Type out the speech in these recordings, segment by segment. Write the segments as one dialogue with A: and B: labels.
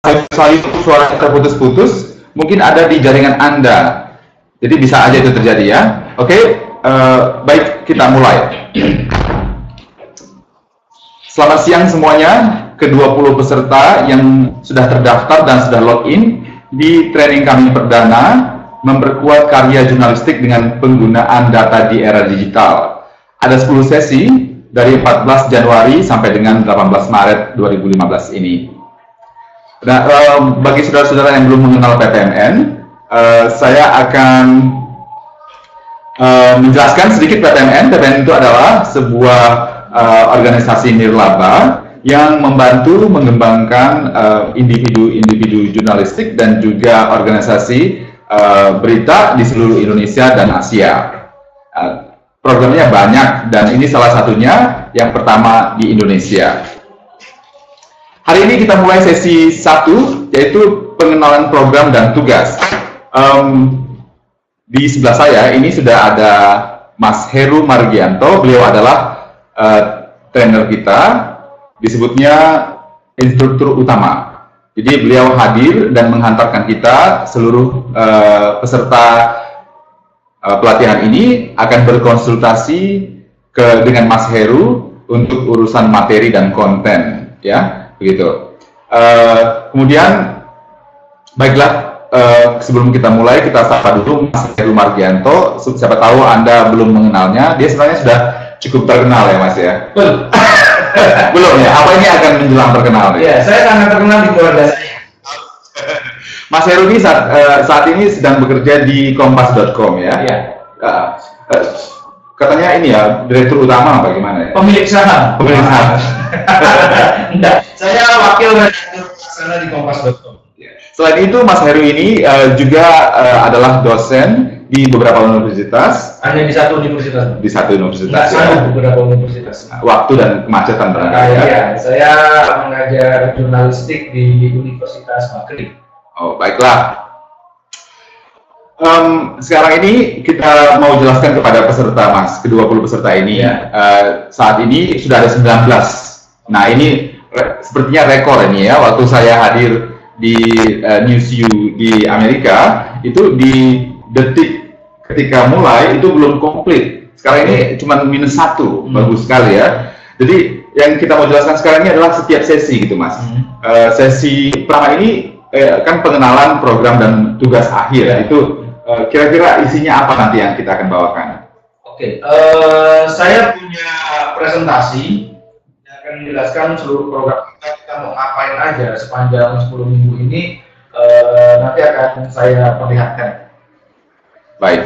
A: sayup suara terputus-putus, mungkin ada di jaringan Anda. Jadi bisa aja itu terjadi ya. Oke, baik, kita mulai. Selamat siang semuanya, ke-20 peserta yang sudah terdaftar dan sudah login di training kami perdana, memperkuat karya jurnalistik dengan penggunaan data di era digital. Ada 10 sesi dari 14 Januari sampai dengan 18 Maret 2015 ini. Nah, bagi saudara-saudara yang belum mengenal PPMN, saya akan menjelaskan sedikit PPMN. PPMN itu adalah sebuah organisasi nirlaba yang membantu mengembangkan individu-individu jurnalistik dan juga organisasi berita di seluruh Indonesia dan Asia. Programnya banyak dan ini salah satunya yang pertama di Indonesia. Hari ini kita mulai sesi 1, yaitu pengenalan program dan tugas. Di sebelah saya ini sudah ada Mas Heru Margianto. Beliau adalah trainer kita, disebutnya instruktur utama. Jadi beliau hadir dan menghantarkan kita seluruh peserta pelatihan ini akan berkonsultasi dengan Mas Heru untuk urusan materi dan konten, ya. Begitu. Kemudian, baiklah, sebelum kita mulai, kita sapa dulu Mas Heru Margianto. Siapa tahu Anda belum mengenalnya, dia sebenarnya sudah cukup terkenal ya Mas ya?
B: Belum.
A: Belum ya? Apa ini akan menjelang terkenal?
B: Ya, saya sangat terkenal di keluarga saya.
A: Mas Heru ini saat ini sedang bekerja di kompas.com ya?
B: Iya.
A: Katanya ini ya, direktur utama bagaimana ya?
B: Pemilik saham.
A: Pemilik saham.
B: Enggak, saya wakil redaktur pelaksana di kompas.com.
A: Selain itu, Mas Heru ini juga adalah dosen di beberapa universitas.
B: Hanya di satu universitas.
A: Di satu universitas.
B: Nggak,
A: ya.
B: beberapa universitas.
A: Waktu dan kemacetan barangkali ya.
B: Iya, saya mengajar jurnalistik di Universitas Maghrib.
A: Oh, baiklah. Sekarang ini kita mau jelaskan kepada peserta, Mas, ke-20 peserta ini.
B: Ya.
A: Saat ini sudah ada 19. Nah, ini sepertinya rekor ini ya. Waktu saya hadir di News U di Amerika, itu di detik ketika mulai itu belum komplit. Sekarang ini cuma -1, bagus sekali ya. Jadi yang kita mau jelaskan sekarang ini adalah setiap sesi gitu, Mas. Sesi pertama ini kan pengenalan program dan tugas akhir.
B: Ya.
A: Itu kira-kira isinya apa nanti yang kita akan bawakan?
B: Oke, saya punya presentasi yang akan menjelaskan seluruh program kita mau ngapain aja sepanjang 10 minggu ini. Nanti akan saya perlihatkan.
A: Baik.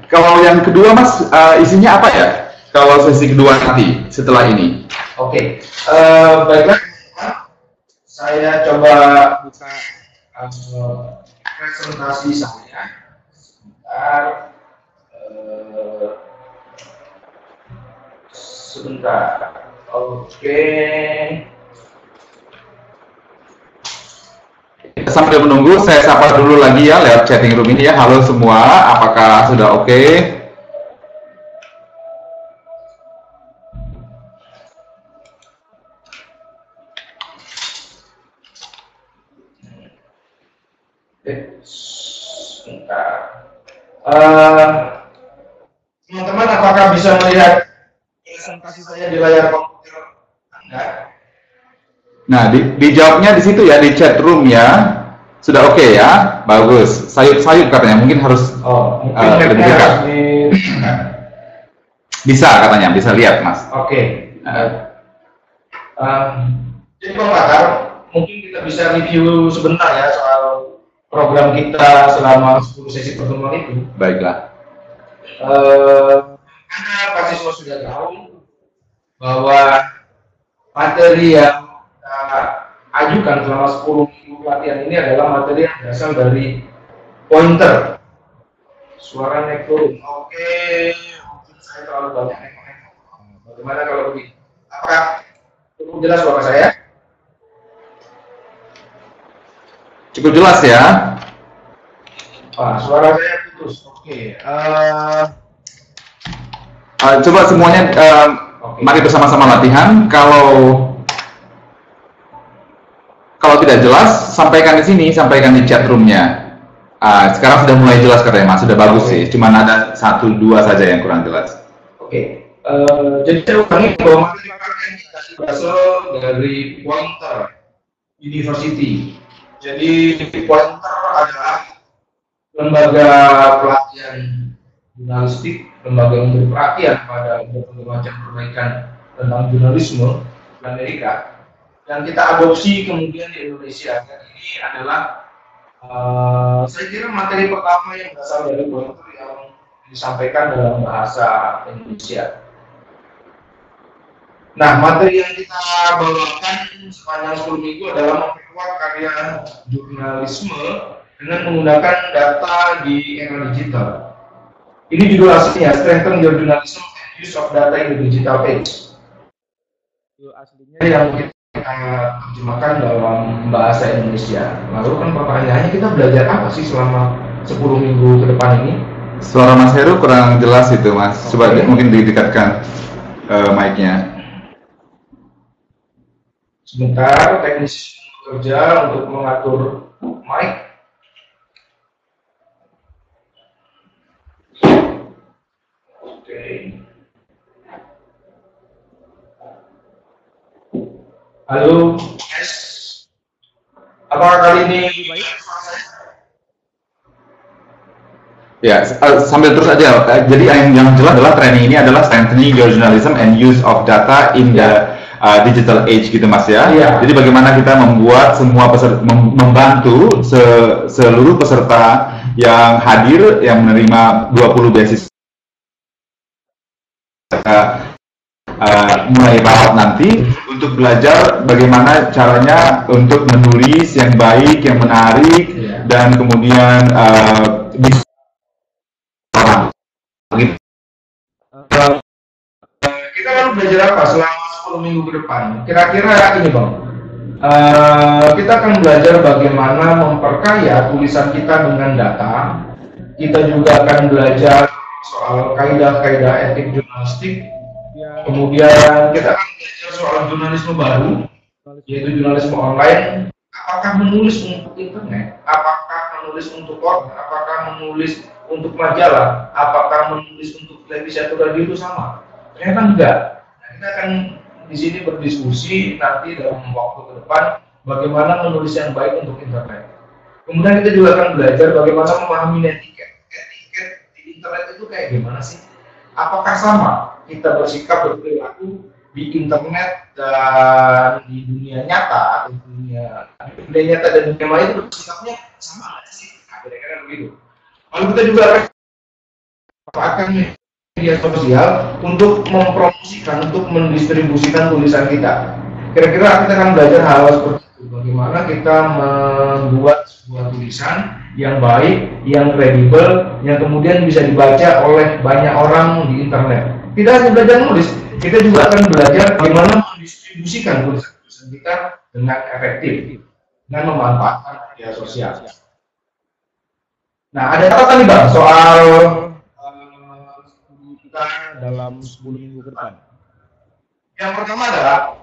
A: Kalau yang kedua, Mas, isinya apa ya? Kalau sesi kedua nanti setelah ini?
B: Oke, baiklah. Saya coba buka presentasi saya. Sebentar. Oke.
A: Sambil menunggu, saya sapa dulu lagi ya lewat chatting room ini ya. Halo semua, apakah sudah oke?
B: Sebentar. Teman-teman, apakah bisa melihat presentasi saya di layar komputer Anda?
A: Nah, dijawabnya di situ ya, di chat room ya. Sudah oke ya? Bagus. Sayup-sayup katanya, mungkin harus lebih dekat. Bisa katanya, bisa lihat, Mas.
B: Oke. Jadi Pak Pakar, mungkin kita bisa review sebentar ya soal program kita selama 10 sesi pertemuan itu.
A: Baiklah.
B: Anda pasti semua sudah tahu bahwa materi yang kita ajukan selama 10 minggu pelatihan ini adalah materi yang berasal dari pointer. Suara naik turun. Oke, mungkin saya terlalu banyak naik-naik. Bagaimana kalau begini? Apakah cukup jelas suara saya?
A: Cukup jelas ya?
B: Suara saya putus. Oke.
A: Coba semuanya, mari bersama-sama latihan. Kalau kalau tidak jelas, sampaikan di sini, sampaikan di chat roomnya. Sekarang sudah mulai jelas katanya Mas, sudah bagus sih. Cuman ada 1-2 saja yang kurang jelas.
B: Oke. Jadi saya ulangi bahwa materi yang kita berasal dari Pointer University. Jadi Pointer adalah lembaga pelatihan jurnalistik, lembaga yang memberi perhatian pada berbagai macam perbaikan tentang jurnalisme di Amerika, dan kita adopsi kemudian di Indonesia. Dan ini adalah saya kira materi pertama yang berasal dari Pointer yang disampaikan dalam bahasa Indonesia. Nah, materi yang kita bawakan sepanjang 10 minggu adalah memperkuat karya jurnalisme dengan menggunakan data di era digital. Ini judul aslinya, Strengthen Your Journalism and Use of Data in the Digital Age. Judul aslinya yang kita terjemahkan dalam bahasa Indonesia. Lalu kan pertanyaannya, kita belajar apa sih selama 10 minggu ke depan ini?
A: Suara Mas Heru kurang jelas itu Mas, coba mungkin didekatkan mic-nya.
B: Sebentar, teknis bekerja untuk mengatur mic. Oke. Halo, yes. Apakah kali ini lebih baik?
A: Ya, sambil terus aja. Jadi yang jelas adalah training ini adalah strengthening your journalism and use of data in the digital age gitu Mas ya.
B: Iya.
A: Jadi bagaimana kita membuat semua peserta, membantu seluruh peserta yang hadir yang menerima 20 beasiswa mulai rawat nanti untuk belajar bagaimana caranya untuk menulis yang baik, yang menarik, dan kemudian bisa
B: kita akan belajar apa selama 10 minggu ke depan? Kira-kira ini Bang, kita akan belajar bagaimana memperkaya tulisan kita dengan data. Kita juga akan belajar soal kaidah-kaidah etik jurnalistik. Kemudian kita akan belajar soal jurnalisme baru, yaitu jurnalisme online. Apakah menulis untuk internet? Apakah menulis untuk koran? Apakah menulis untuk majalah? Apakah menulis untuk televisi atau radio itu sama? Ternyata enggak. Nah, kita akan di sini berdiskusi nanti dalam waktu ke depan bagaimana menulis yang baik untuk internet. Kemudian kita juga akan belajar bagaimana memahami etiket. Etiket di internet itu kayak gimana sih? Apakah sama kita bersikap berperilaku di internet dan di dunia nyata, atau dunia nyata dan dunia maya itu bersikapnya sama nggak sih? Nah, kira-kira begitu. Lalu kita juga akan media sosial untuk mempromosikan, untuk mendistribusikan tulisan kita. Kira-kira kita akan belajar hal seperti itu. Bagaimana kita membuat sebuah tulisan yang baik, yang kredibel, yang kemudian bisa dibaca oleh banyak orang di internet. Tidak hanya belajar nulis, kita juga akan belajar bagaimana mendistribusikan tulisan kita dengan efektif, dengan memanfaatkan media sosial. Nah, ada catatan nih Bang soal kita dalam 10 minggu ke depan. Yang pertama adalah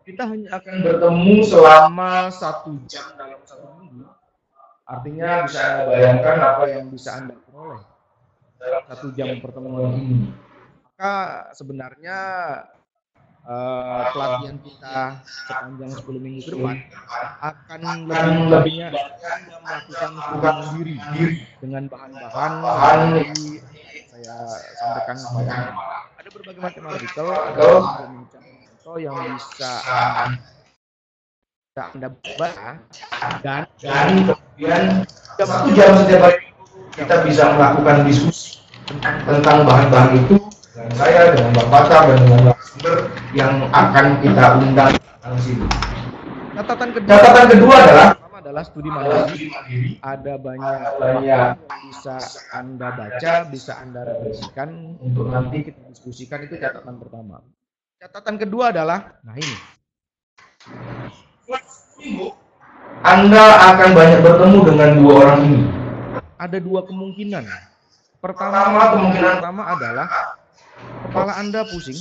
B: kita hanya akan bertemu selama 1 jam dalam 1 minggu. Artinya bisa Anda bayangkan apa yang bisa Anda peroleh dalam 1 jam pertemuan ini. Maka sebenarnya pelatihan kita sepanjang 10 minggu ke depan akan lebih banyak melakukan studi mandiri dengan bahan-bahan yang saya sampaikan kemarin. Ada berbagai macam artikel yang bisa Anda baca, dan kemudian 1 jam setiap hari kita bisa melakukan diskusi tentang bahan-bahan itu dengan saya, dengan Bang Pacar, dan dengan Bang Sumber yang akan kita undang di sini. Catatan kedua adalah studi mandiri. Ada banyak yang bisa Anda baca, bisa Anda revisikan untuk nanti kita diskusikan. Itu catatan pertama. Catatan kedua adalah, nah ini, Anda akan banyak bertemu dengan 2 orang ini. Ada 2 kemungkinan. Kemungkinan pertama adalah kepala Anda pusing,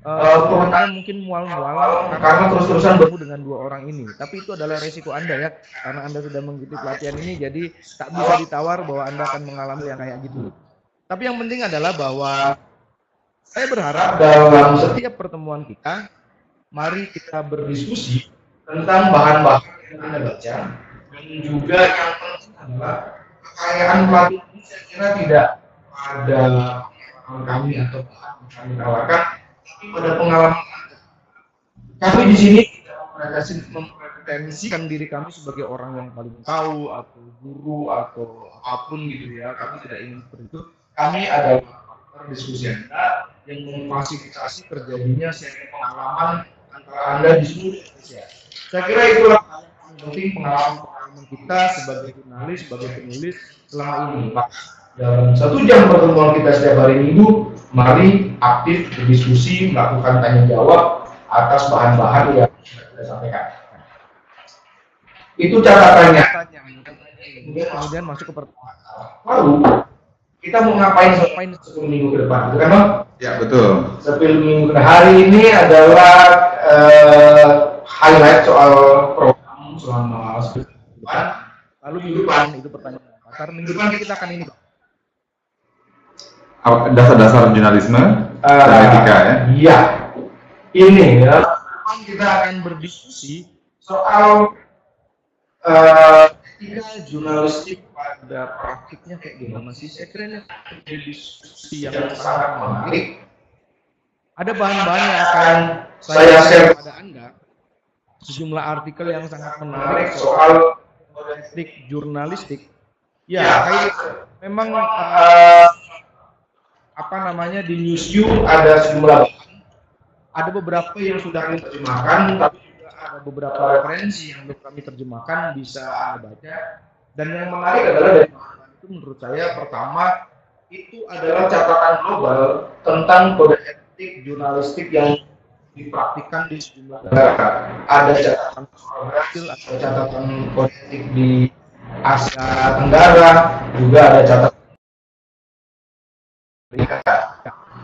C: Anda mungkin mual-mual karena terus-terusan bertemu dengan dua orang ini. Tapi itu adalah resiko Anda ya, karena Anda sudah mengikuti pelatihan ini, jadi tak bisa ditawar bahwa Anda akan mengalami yang kayak gitu. Tapi yang penting adalah bahwa saya berharap dalam setiap pertemuan kita, mari kita berdiskusi tentang bahan-bahan yang kita baca, dan juga yang penting adalah kekayaan pelatihan ini saya kira tidak pada pengalaman kami atau bahan yang kami tawarkan, tapi pada pengalaman kami di sini tidak mempretensikan diri kami sebagai orang yang paling tahu atau guru atau apapun gitu ya. Kami tidak ingin seperti itu. Kami adalah partner diskusi Anda yang memfasilitasi terjadinya sharing pengalaman antara Anda di seluruh Indonesia. Saya kira itulah yang penting, pengalaman kita sebagai jurnalis, sebagai penulis selama ini. Dalam 1 jam pertemuan kita setiap hari Minggu, mari aktif berdiskusi, melakukan tanya jawab atas bahan-bahan yang kita sampaikan. Itu catatannya. Kemudian masuk ke pertemuan. Lalu kita mau ngapain 10 minggu ke depan, gitu kan Bang?
A: Ya, betul.
C: 10 minggu ke hari ini adalah highlight soal program selama 10 minggu depan. Lalu minggu depan itu pertanyaan pasar. Minggu depan kita akan ini,
A: Dasar-dasar jurnalisme dan etika ya.
C: Iya. Ini ya. Kita akan berdiskusi soal etika jurnalistik pada praktiknya kayak gimana sih? Saya kira ini menjadi diskusi yang sangat menarik. Ada bahan-bahan yang akan saya share kepada Anda, sejumlah artikel yang sangat menarik soal etik jurnalistik. Ya, kayak memang di Newsyum ada sejumlah bahan. Ada beberapa yang sudah kami terjemahkan, tapi juga ada beberapa referensi yang belum kami terjemahkan, bisa Anda baca. Dan yang menarik adalah dari bahan itu menurut saya, pertama itu adalah catatan global tentang kode etik jurnalistik yang dipraktikkan di sejumlah negara. Ada catatan soal Brasil, ada catatan kode etik di Asia Tenggara, juga ada catatan.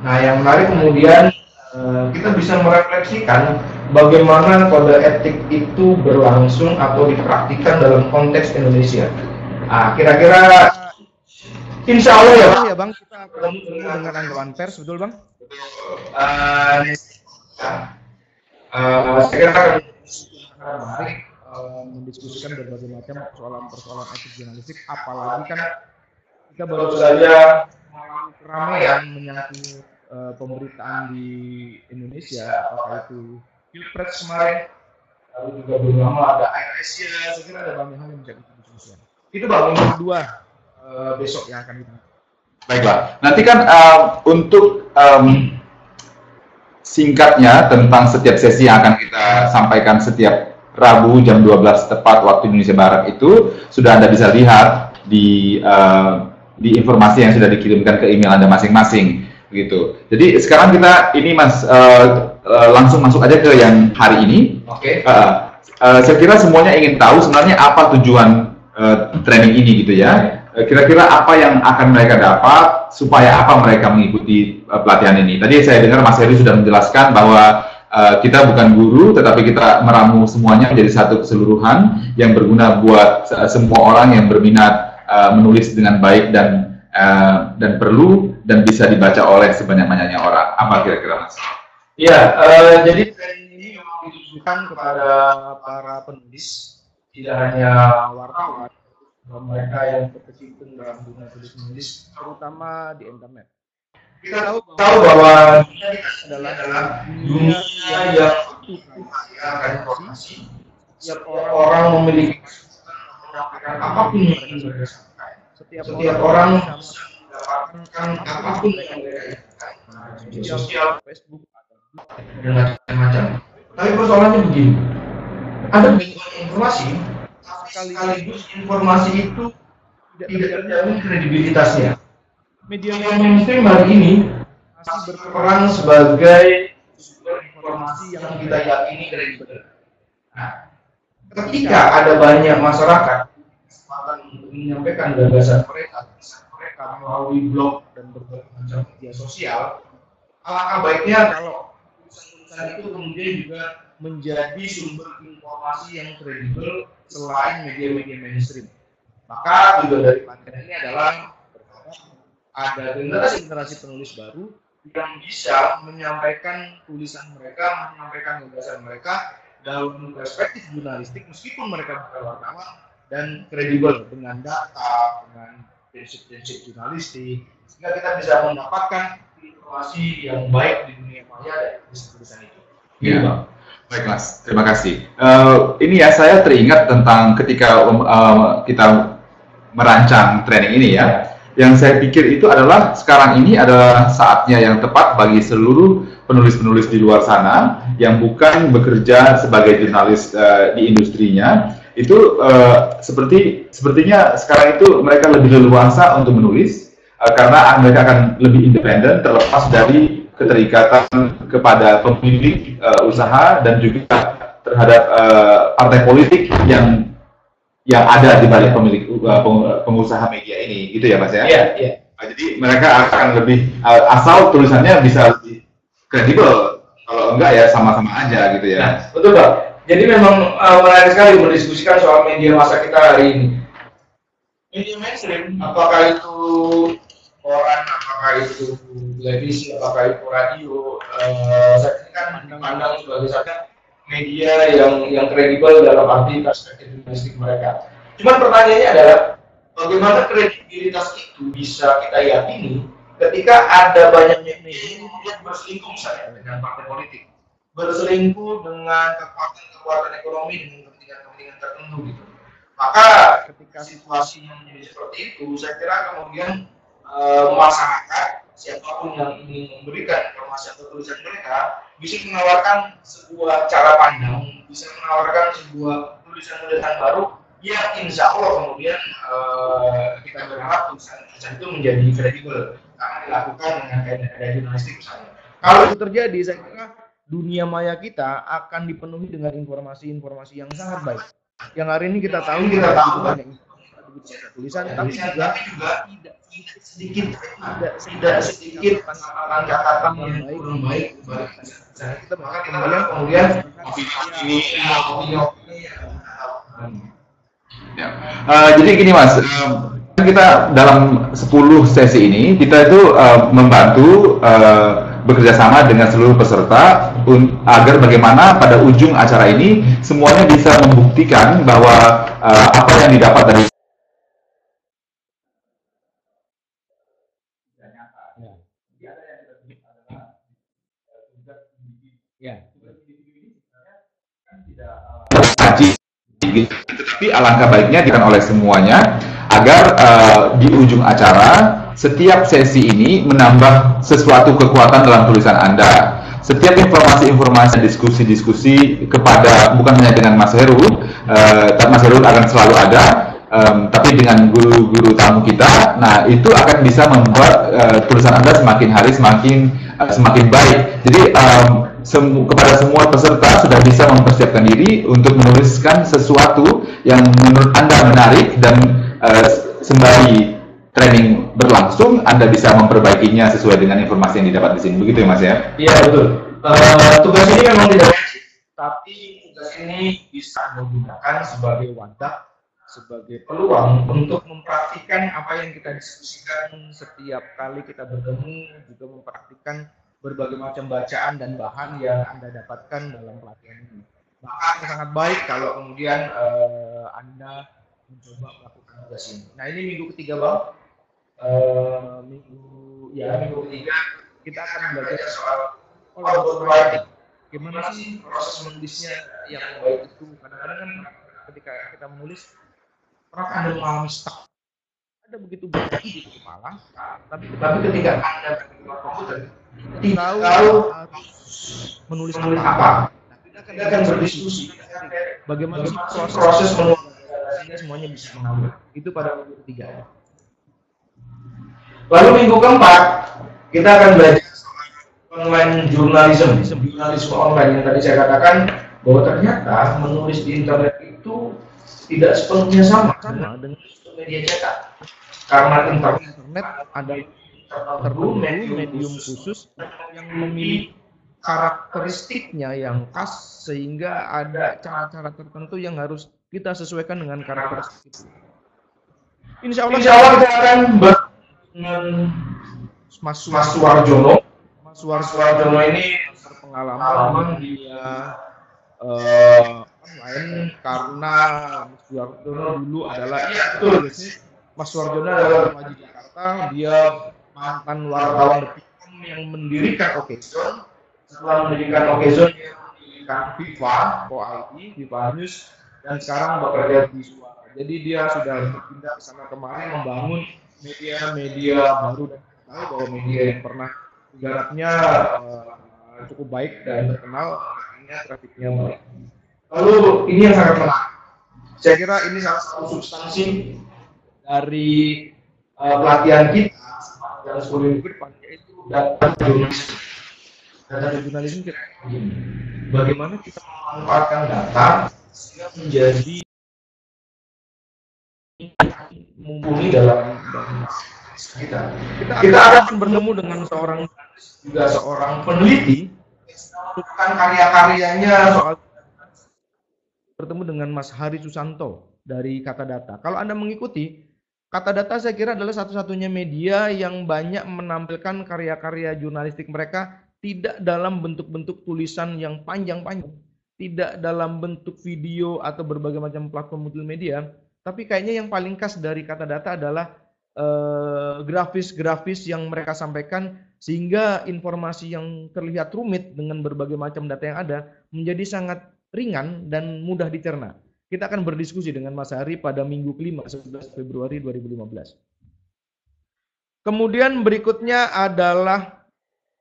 C: Nah, yang menarik kemudian kita bisa merefleksikan bagaimana kode etik itu berlangsung atau dipraktikkan dalam konteks Indonesia. Nah, kira-kira insya Allah ya Bang, kita akan bertemu dengan anggapan pers, betul Bang? Saya kira akan menarik mendiskusikan berbagai macam persoalan etik jurnalistik, apalagi kan kita baru saja keramaian menyangkut pemberitaan di Indonesia, apakah itu Pilpres kemarin, lalu juga belum lama ada Air Asia. Saya kira ada banyak hal yang menjadi diskusi. Itu Bang, yang kedua besok yang akan kita.
A: Baiklah, nanti kan untuk singkatnya tentang setiap sesi yang akan kita sampaikan setiap Rabu jam 12 tepat waktu Indonesia Barat itu sudah Anda bisa lihat di informasi yang sudah dikirimkan ke email Anda masing-masing gitu. Jadi sekarang kita ini langsung masuk aja ke yang hari ini.
C: Oke.
A: Saya kira semuanya ingin tahu sebenarnya apa tujuan training ini gitu ya. Kira-kira apa yang akan mereka dapat, supaya apa mereka mengikuti pelatihan ini. Tadi saya dengar Mas Heri sudah menjelaskan bahwa kita bukan guru, tetapi kita meramu semuanya menjadi satu keseluruhan yang berguna buat semua orang yang berminat menulis dengan baik dan perlu dan bisa dibaca oleh sebanyak-banyaknya orang. Apa kira-kira Mas?
C: Iya, jadi training ini memang ditujukan kepada para penulis, tidak hanya wartawan, mereka yang berkecimpung dalam dunia tulis menulis, terutama di internet. Kita tahu bahwa dunia adalah dunia yang akan informasi. Setiap orang memiliki kesempatan apapun yang mereka sampaikan. Setiap orang mendapatkan apapun yang mereka inginkan. Media sosial, Facebook, dan macam-macam. Tapi persoalannya begini, ada banyak informasi, sekaligus informasi itu tidak terjamin kredibilitasnya. Media mainstream hari ini masih berperan sebagai sumber informasi yang kita yakini kredibel. Nah, ketika ada banyak masyarakat kesempatan untuk menyampaikan gagasan mereka melalui blog dan berbagai macam media sosial, alangkah baiknya kalau
B: tulisan itu kemudian juga menjadi sumber informasi yang kredibel selain media-media mainstream. Maka tujuan dari pelatihan ini adalah ada generasi penulis baru yang bisa menyampaikan tulisan mereka, menyampaikan gagasan mereka dalam perspektif jurnalistik meskipun mereka bukan wartawan dan kredibel dengan data, dengan prinsip-prinsip jurnalistik, sehingga kita bisa mendapatkan informasi yang baik di dunia maya dari tulisan itu.
A: Iya, baik Mas, terima kasih. Ini ya saya teringat tentang ketika kita merancang training ini ya. Yang saya pikir itu adalah sekarang ini adalah saatnya yang tepat bagi seluruh penulis-penulis di luar sana yang bukan bekerja sebagai jurnalis di industrinya. Itu sepertinya sekarang itu mereka lebih leluasa untuk menulis karena mereka akan lebih independen terlepas dari keterikatan kepada pemilik usaha dan juga terhadap partai politik yang ada di balik pemilik pengusaha media ini, gitu ya Mas ya?
B: Iya, iya.
A: Jadi mereka akan lebih asal tulisannya bisa lebih kredibel, kalau enggak ya sama-sama aja gitu ya.
B: Nah, betul Pak. Jadi memang menarik sekali mendiskusikan soal media masa kita hari ini. Media mainstream, apakah itu koran, apakah itu televisi, apakah itu radio, saya ini kan dipandang sebagai media yang kredibel dalam arti perspektif jurnalistik mereka. Cuman pertanyaannya adalah bagaimana kredibilitas itu bisa kita yakini ketika ada banyak media yang berselingkuh misalnya dengan partai politik, berselingkuh dengan kekuatan ekonomi dengan kepentingan tertentu gitu. Maka ketika situasi yang menjadi seperti itu, saya kira kemudian masyarakat siapapun yang ingin memberikan informasi atau tulisan mereka bisa menawarkan sebuah cara pandang, bisa menawarkan sebuah tulisan-tulisan baru yang insya Allah kemudian kita berharap tulisan itu menjadi kredibel karena dilakukan dengan kaedah jurnalistik misalnya.
C: Kalau itu terjadi, saya kira dunia maya kita akan dipenuhi dengan informasi-informasi yang sangat baik. Yang hari ini kita tahu banyak tulisan, tapi juga tidak sedikit catatan yang baik. Kita kemudian
A: ini ya. Jadi gini Mas, kita dalam 10 sesi ini kita itu membantu bekerja sama dengan seluruh peserta agar bagaimana pada ujung acara ini semuanya bisa membuktikan bahwa apa yang didapat dari tetapi alangkah baiknya dilakukan oleh semuanya agar di ujung acara setiap sesi ini menambah sesuatu kekuatan dalam tulisan Anda. Setiap informasi-informasi dan diskusi-diskusi kepada bukan hanya dengan Mas Heru, tapi Mas Heru akan selalu ada, tapi dengan guru-guru tamu kita, nah itu akan bisa membuat tulisan Anda semakin hari semakin baik. Jadi kepada semua peserta sudah bisa mempersiapkan diri untuk menuliskan sesuatu yang menurut Anda menarik dan sembari training berlangsung Anda bisa memperbaikinya sesuai dengan informasi yang didapat di sini. Begitu ya Mas ya?
B: Iya betul. Tugas ini memang tidak wajib, tapi tugas ini bisa digunakan sebagai wadah, sebagai peluang untuk mempraktikkan apa yang kita diskusikan setiap kali kita bertemu, juga mempraktikkan berbagai macam bacaan dan bahan yang Anda dapatkan dalam pelatihan ini. Maka sangat baik kalau kemudian Anda mencoba melakukan tugas ini. Nah ini minggu ketiga Bang. Minggu ketiga kita akan belajar soal writing. Gimana sih proses menulisnya yang baik itu? Kadang-kadang kan ketika kita menulis, pernah Anda mengalami stuck. Ada begitu banyak ide di kepala, tapi ketika Anda berpikir komputer, tahu menulis apa? Kita akan berdiskusi bagaimana proses menulis sehingga semuanya bisa mengalir. Itu pada minggu ketiga. Lalu minggu keempat kita akan belajar soal online jurnalisme online yang tadi saya katakan bahwa ternyata menulis di internet itu tidak sepenuhnya sama dengan media cetak. Karena internet ada tertentu medium khusus yang memiliki
C: karakteristiknya yang khas sehingga ada cara-cara tertentu yang harus kita sesuaikan dengan karakteristik itu. Insya Allah
B: kita akan dengan
C: Mas
B: Suwarjono.
C: Mas Suwarjono ini berpengalaman dia online karena Mas Suwarjono dulu adalah betul Mas Suwarjono adalah remaja Jakarta, dia mantan wartawan Detikcom yang mendirikan Okezone. Setelah mendirikan Okezone, dia mendirikan Viva, Viva News, dan sekarang bekerja di Suara. Jadi dia sudah berpindah ke sana kemarin membangun media-media baru dan tahu bahwa media yang pernah garapnya cukup baik dan terkenal, artinya trafiknya baik. Lalu ini yang sangat menarik. Saya kira ini salah satu substansi dari pelatihan kita dalam 10 minggu depan, yaitu data jurnalisme. Data jurnalisme kita bagaimana kita memanfaatkan data sehingga menjadi mumpuni dalam kita. Kita akan bertemu dengan seorang peneliti, bukan karya-karyanya soal bertemu dengan Mas Hari Susanto dari Kata Data. Kalau Anda mengikuti Kata Data, saya kira adalah satu-satunya media yang banyak menampilkan karya-karya jurnalistik mereka tidak dalam bentuk-bentuk tulisan yang panjang-panjang, tidak dalam bentuk video atau berbagai macam platform multimedia, tapi kayaknya yang paling khas dari Kata Data adalah grafis-grafis yang mereka sampaikan sehingga informasi yang terlihat rumit dengan berbagai macam data yang ada menjadi sangat ringan dan mudah dicerna. Kita akan berdiskusi dengan Mas Hari pada minggu kelima 11 Februari 2015. Kemudian berikutnya adalah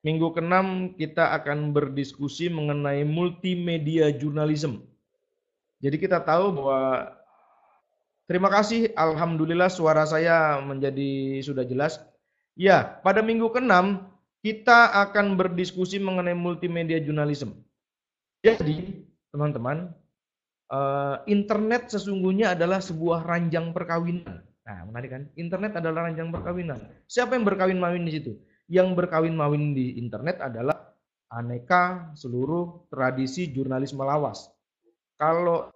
C: minggu ke-6 kita akan berdiskusi mengenai multimedia journalism. Jadi kita tahu bahwa terima kasih, alhamdulillah suara saya menjadi sudah jelas. Ya, pada minggu ke-6 kita akan berdiskusi mengenai multimedia journalism. Jadi, teman-teman, internet sesungguhnya adalah sebuah ranjang perkawinan. Nah, menarik kan? Internet adalah ranjang perkawinan. Siapa yang berkawin-mawin di situ? Yang berkawin-mawin di internet adalah aneka seluruh tradisi jurnalisme lawas. Kalau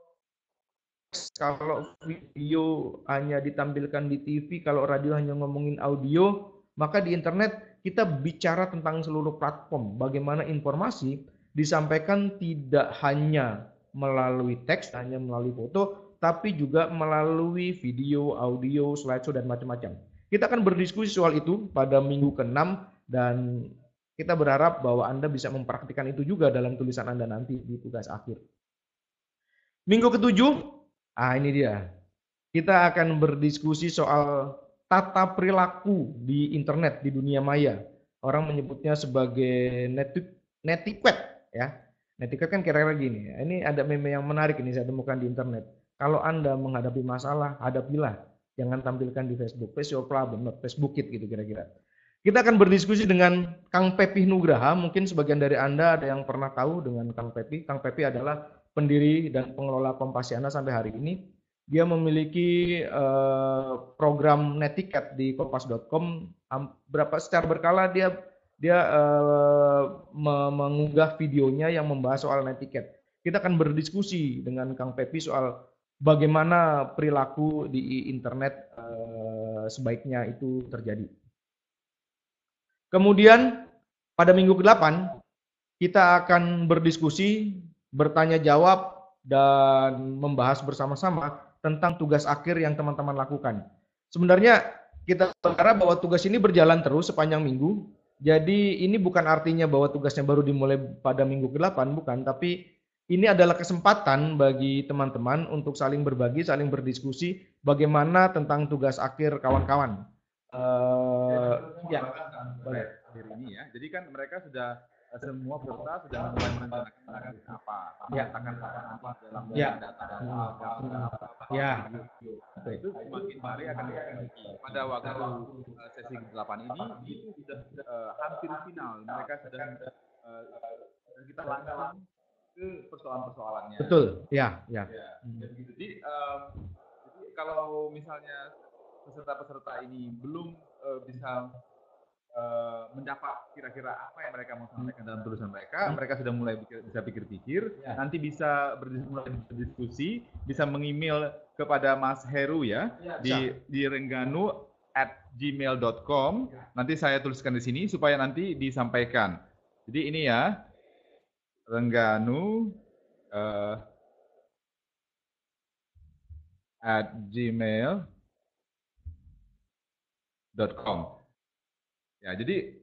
C: video hanya ditampilkan di TV, kalau radio hanya ngomongin audio, maka di internet kita bicara tentang seluruh platform. Bagaimana informasi disampaikan tidak hanya melalui teks, hanya melalui foto, tapi juga melalui video, audio, slideshow, dan macam-macam. Kita akan berdiskusi soal itu pada minggu ke-6 dan kita berharap bahwa Anda bisa mempraktikkan itu juga dalam tulisan Anda nanti di tugas akhir. Minggu ke-7, ini dia. Kita akan berdiskusi soal tata perilaku di internet, di dunia maya. Orang menyebutnya sebagai netiquette, ya. Netiquette kan kira-kira gini. Ini ada meme yang menarik ini saya temukan di internet. Kalau Anda menghadapi masalah, hadapilah. Jangan tampilkan di Facebook. Face your problem, not Facebook it gitu kira-kira. Kita akan berdiskusi dengan Kang Pepi Nugraha. Mungkin sebagian dari Anda ada yang pernah tahu dengan Kang Pepi. Kang Pepi adalah pendiri dan pengelola Kompasiana sampai hari ini. Dia memiliki program netiquette di kompas.com. Secara berkala dia mengunggah videonya yang membahas soal netiquette. Kita akan berdiskusi dengan Kang Pepi soal bagaimana perilaku di internet sebaiknya itu terjadi. Kemudian pada minggu ke-8 kita akan berdiskusi, bertanya jawab, dan membahas bersama-sama tentang tugas akhir yang teman-teman lakukan. Sebenarnya kita berharap bahwa tugas ini berjalan terus sepanjang minggu. Jadi ini bukan artinya bahwa tugasnya baru dimulai pada minggu ke-8, bukan. Tapi ini adalah kesempatan bagi teman-teman untuk saling berbagi, saling berdiskusi bagaimana tentang tugas akhir kawan-kawan.
D: Boleh ini ya. Jadi kan mereka sudah semua peserta sudah mulai merencanakan apa, apa dalam data itu semakin hari akan diperbaiki. Pada waktu sesi ke-8 ini itu sudah hampir final. Mereka sudah kita langsung ke persoalan-persoalannya.
C: Betul, ya.
D: Jadi kalau misalnya peserta-peserta ini belum bisa mendapat kira-kira apa yang mereka mau sampaikan dalam tulisan mereka, mereka sudah mulai bisa pikir-pikir, nanti bisa mulai berdiskusi, bisa mengemail kepada Mas Heru ya, di rengganu@gmail.com. Nanti saya tuliskan di sini supaya nanti disampaikan. Jadi ini ya, rengganu @gmail.com. Ya, jadi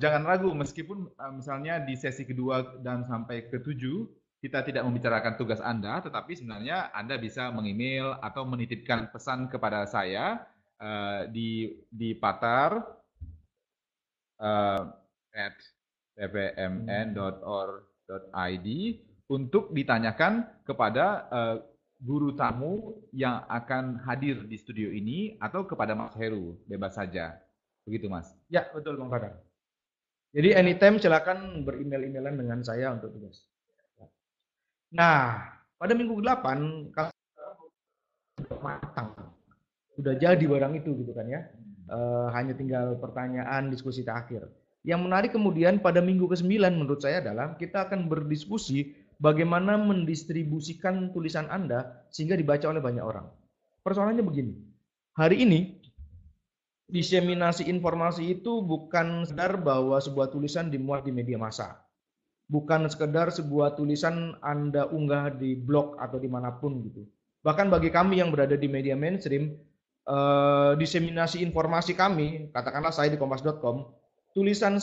D: jangan ragu meskipun misalnya di sesi kedua dan sampai ke-7 kita tidak membicarakan tugas Anda, tetapi sebenarnya Anda bisa mengemail atau menitipkan pesan kepada saya di patar at ppmn.or.id untuk ditanyakan kepada guru tamu yang akan hadir di studio ini atau kepada Mas Heru, bebas saja. Begitu, Mas.
C: Ya, betul Bang Fadar. Jadi anytime silakan beremail-emailan dengan saya untuk tugas. Nah, pada minggu ke-8 kalau sudah matang, sudah jadi barang itu gitu kan ya. Hanya tinggal pertanyaan, diskusi terakhir. Yang menarik kemudian pada minggu ke-9 menurut saya adalah kita akan berdiskusi bagaimana mendistribusikan tulisan Anda sehingga dibaca oleh banyak orang. Persoalannya begini. Hari ini diseminasi informasi itu bukan sekedar bahwa sebuah tulisan dimuat di media massa. Bukan sekedar sebuah tulisan Anda unggah di blog atau dimanapun gitu. Bahkan bagi kami yang berada di media mainstream, diseminasi informasi kami, katakanlah saya di kompas.com, tulisan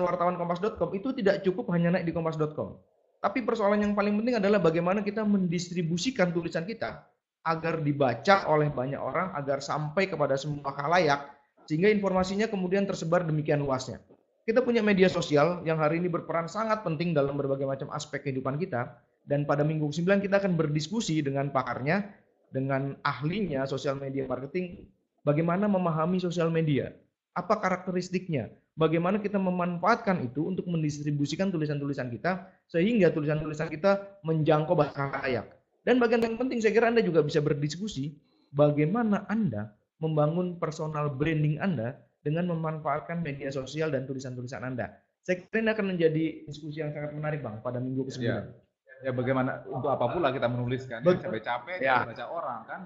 C: wartawan kompas.com itu tidak cukup hanya naik di kompas.com. Tapi persoalan yang paling penting adalah bagaimana kita mendistribusikan tulisan kita agar dibaca oleh banyak orang, agar sampai kepada semua khalayak, sehingga informasinya kemudian tersebar demikian luasnya. Kita punya media sosial yang hari ini berperan sangat penting dalam berbagai macam aspek kehidupan kita, dan pada minggu ke-9 kita akan berdiskusi dengan pakarnya, dengan ahlinya sosial media marketing, bagaimana memahami sosial media, apa karakteristiknya, bagaimana kita memanfaatkan itu untuk mendistribusikan tulisan-tulisan kita, sehingga tulisan-tulisan kita menjangkau banyak khalayak. Dan bagian yang penting saya kira Anda juga bisa berdiskusi bagaimana Anda membangun personal branding Anda dengan memanfaatkan media sosial dan tulisan-tulisan Anda. Saya kira ini akan menjadi diskusi yang sangat menarik Bang pada minggu ke-9.
D: Ya bagaimana untuk apa pula kita menuliskan sampai capek dibaca orang kan,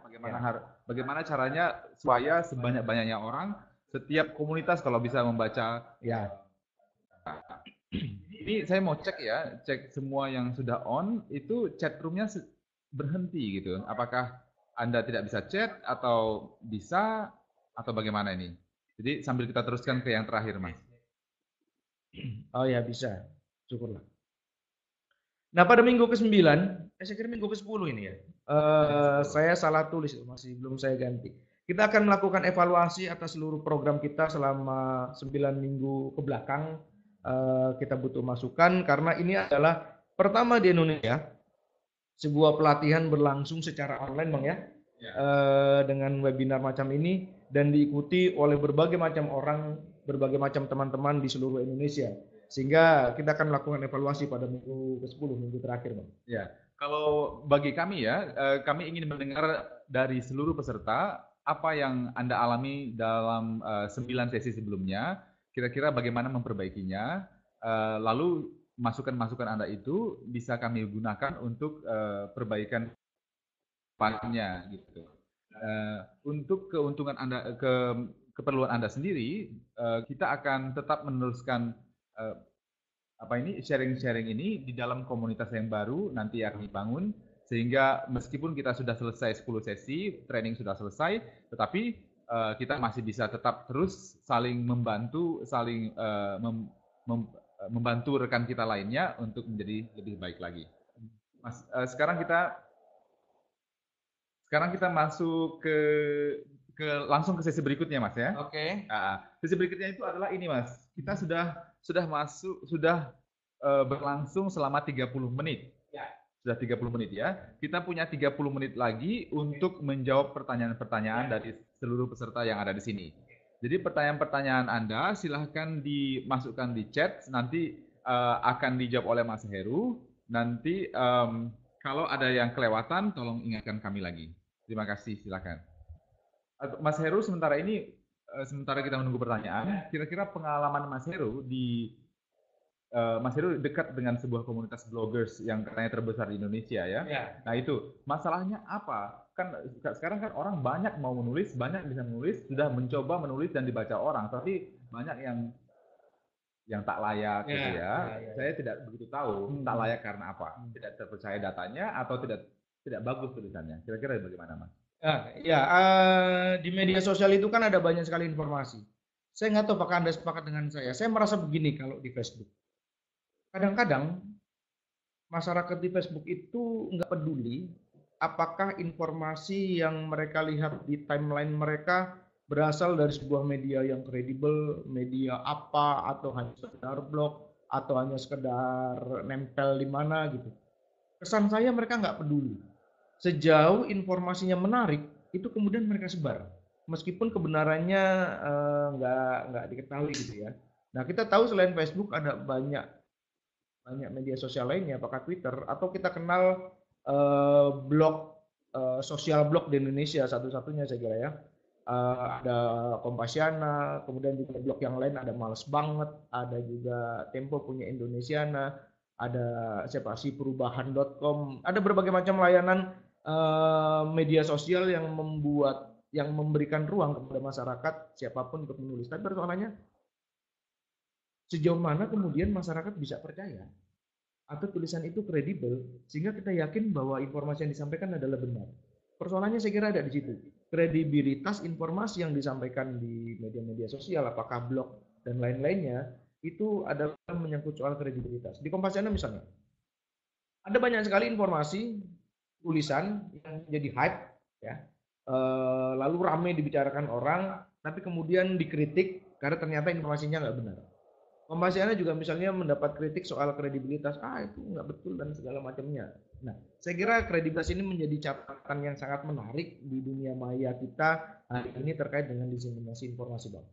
D: bagaimana caranya supaya sebanyak-banyaknya orang, setiap komunitas kalau bisa membaca. Ini saya mau cek semua yang sudah on itu chat roomnya berhenti gitu. Apakah Anda tidak bisa chat atau bisa atau bagaimana ini? Jadi sambil kita teruskan ke yang terakhir, Mas.
C: Oh ya, bisa. Syukurlah. Nah, pada minggu ke-9, saya kira minggu ke-10 ini ya. Saya salah tulis, masih belum saya ganti. Kita akan melakukan evaluasi atas seluruh program kita selama 9 minggu ke belakang. Kita butuh masukan karena ini adalah pertama di Indonesia sebuah pelatihan berlangsung secara online, Bang ya. Dengan webinar macam ini dan diikuti oleh berbagai macam orang, berbagai macam teman-teman di seluruh Indonesia. Sehingga kita akan melakukan evaluasi pada minggu ke-10, minggu terakhir, Bang.
D: Ya, kalau bagi kami ya, kami ingin mendengar dari seluruh peserta apa yang Anda alami dalam 9 sesi sebelumnya, kira-kira bagaimana memperbaikinya, lalu masukan-masukan Anda itu bisa kami gunakan untuk perbaikan depannya gitu. Untuk keuntungan Anda, keperluan Anda sendiri, kita akan tetap meneruskan sharing-sharing ini di dalam komunitas yang baru nanti akan dibangun, sehingga meskipun kita sudah selesai 10 sesi, training sudah selesai, tetapi kita masih bisa tetap terus saling membantu, saling membantu rekan kita lainnya untuk menjadi lebih baik lagi. Mas, sekarang kita masuk ke langsung ke sesi berikutnya, Mas ya.
C: Oke.
D: Sesi berikutnya itu adalah ini, Mas. Kita sudah berlangsung selama 30 menit. Sudah 30 menit ya. Kita punya 30 menit lagi untuk menjawab pertanyaan-pertanyaan dari seluruh peserta yang ada di sini. Jadi pertanyaan-pertanyaan Anda silahkan dimasukkan di chat, nanti akan dijawab oleh Mas Heru. Nanti kalau ada yang kelewatan, tolong ingatkan kami lagi. Terima kasih, silakan. Mas Heru sementara ini sementara kita menunggu pertanyaan, kira-kira pengalaman Mas Heru Mas Heru dekat dengan sebuah komunitas bloggers yang katanya terbesar di Indonesia ya. Nah itu masalahnya apa? Kan sekarang kan orang banyak mau menulis, banyak bisa menulis, sudah mencoba menulis dan dibaca orang, tapi banyak yang tak layak gitu ya. Saya tidak begitu tahu tak layak karena apa. Tidak terpercaya datanya atau tidak bagus tulisannya. Kira-kira bagaimana, Mas?
C: Di media sosial itu kan ada banyak sekali informasi. Saya nggak tahu apakah Anda sepakat dengan saya. Saya merasa begini kalau di Facebook. Kadang-kadang masyarakat di Facebook itu nggak peduli apakah informasi yang mereka lihat di timeline mereka berasal dari sebuah media yang kredibel, media apa, atau hanya sekedar blog, atau hanya sekedar nempel di mana gitu. Kesan saya mereka nggak peduli. Sejauh informasinya menarik, itu kemudian mereka sebar. Meskipun kebenarannya nggak diketahui gitu ya. Nah kita tahu selain Facebook ada banyak media sosial lainnya, apakah Twitter atau kita kenal blog sosial blog di Indonesia satu-satunya saya kira ya. Ada Kompasiana, kemudian juga blog yang lain ada Males Banget, ada juga Tempo punya Indonesiana, ada siapa sih perubahan.com, ada berbagai macam layanan media sosial yang memberikan ruang kepada masyarakat siapapun untuk menulis. Tapi persoalannya sejauh mana kemudian masyarakat bisa percaya atau tulisan itu kredibel sehingga kita yakin bahwa informasi yang disampaikan adalah benar. Persoalannya saya kira ada di situ. Kredibilitas informasi yang disampaikan di media-media sosial, apakah blog dan lain-lainnya, itu adalah menyangkut soal kredibilitas. Di Kompasiana misalnya, ada banyak sekali informasi tulisan yang jadi hype, ya, lalu ramai dibicarakan orang, tapi kemudian dikritik karena ternyata informasinya nggak benar. Kompasiana juga misalnya mendapat kritik soal kredibilitas, itu nggak betul dan segala macamnya. Nah, saya kira kredibilitas ini menjadi catatan yang sangat menarik di dunia maya kita hari ini terkait dengan diseminasi informasi, Bang.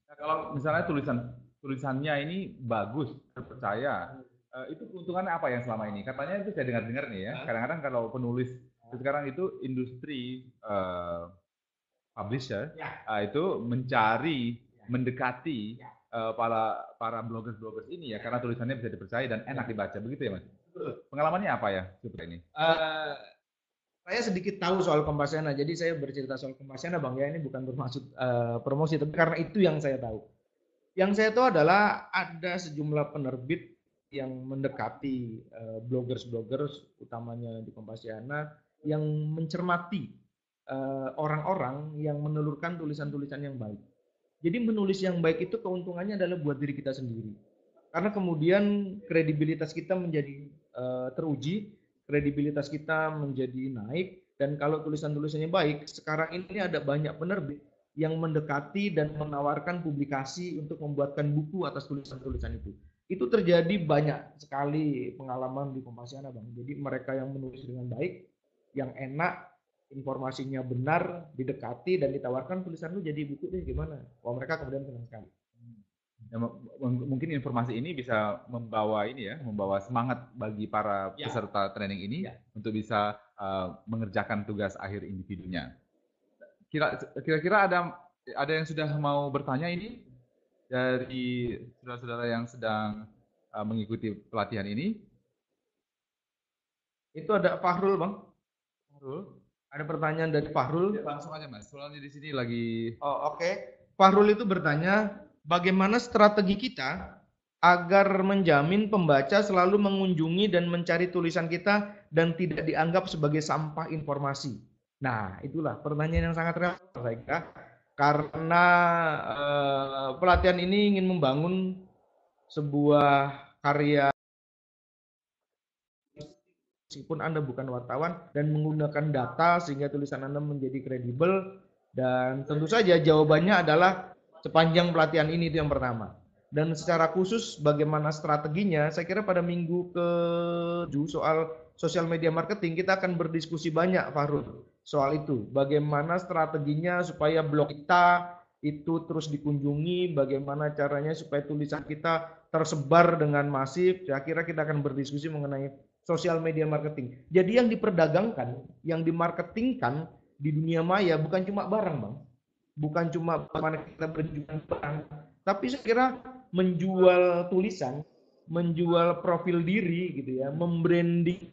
D: Nah, kalau misalnya tulisannya ini bagus, terpercaya, itu keuntungannya apa yang selama ini? Katanya itu saya dengar-dengar nih ya, kadang-kadang kalau penulis sekarang itu industri publisher itu mencari, mendekati para bloggers ini ya, karena tulisannya bisa dipercaya dan enak dibaca, begitu ya Mas? Pengalamannya apa ya seperti ini?
C: Saya sedikit tahu soal Kompasiana, jadi saya bercerita soal Kompasiana Bang ya, ini bukan bermaksud promosi, tapi karena itu yang saya tahu. Yang saya tahu adalah ada sejumlah penerbit yang mendekati bloggers utamanya di Kompasiana yang mencermati orang-orang yang menelurkan tulisan-tulisan yang baik. Jadi menulis yang baik itu keuntungannya adalah buat diri kita sendiri. Karena kemudian kredibilitas kita menjadi teruji, kredibilitas kita menjadi naik, dan kalau tulisan-tulisannya baik, sekarang ini ada banyak penerbit yang mendekati dan menawarkan publikasi untuk membuatkan buku atas tulisan-tulisan itu. Itu terjadi banyak sekali pengalaman di Kompasiana, Bang. Jadi mereka yang menulis dengan baik, yang enak, informasinya benar, didekati dan ditawarkan tulisan lu jadi buku deh gimana. Wah, mereka kemudian senang sekali.
D: Ya, mungkin informasi ini bisa membawa semangat bagi para peserta training ini untuk bisa mengerjakan tugas akhir individunya. Kira-kira ada yang sudah mau bertanya ini dari saudara-saudara yang sedang mengikuti pelatihan ini?
C: Itu ada Fahrul, Bang.
D: Fahrul?
C: Ada pertanyaan dari Fahrul.
D: Ya, langsung aja Mas, soalnya di sini lagi.
C: Oke. Fahrul itu bertanya, bagaimana strategi kita agar menjamin pembaca selalu mengunjungi dan mencari tulisan kita dan tidak dianggap sebagai sampah informasi. Nah, itulah pertanyaan yang sangat relevan saya kira. Karena pelatihan ini ingin membangun sebuah karya meskipun Anda bukan wartawan dan menggunakan data sehingga tulisan Anda menjadi kredibel, dan tentu saja jawabannya adalah sepanjang pelatihan ini itu yang pertama. Dan secara khusus bagaimana strateginya, saya kira pada minggu ke-7 soal social media marketing kita akan berdiskusi banyak Fahrul soal itu. Bagaimana strateginya supaya blog kita itu terus dikunjungi, bagaimana caranya supaya tulisan kita tersebar dengan masif. Saya kira kita akan berdiskusi mengenai social media marketing. Jadi yang diperdagangkan, yang dimarketingkan di dunia maya bukan cuma barang, Bang. bukan cuma bagaimana kita berjuang perang, tapi saya kira menjual tulisan, menjual profil diri gitu ya, membranding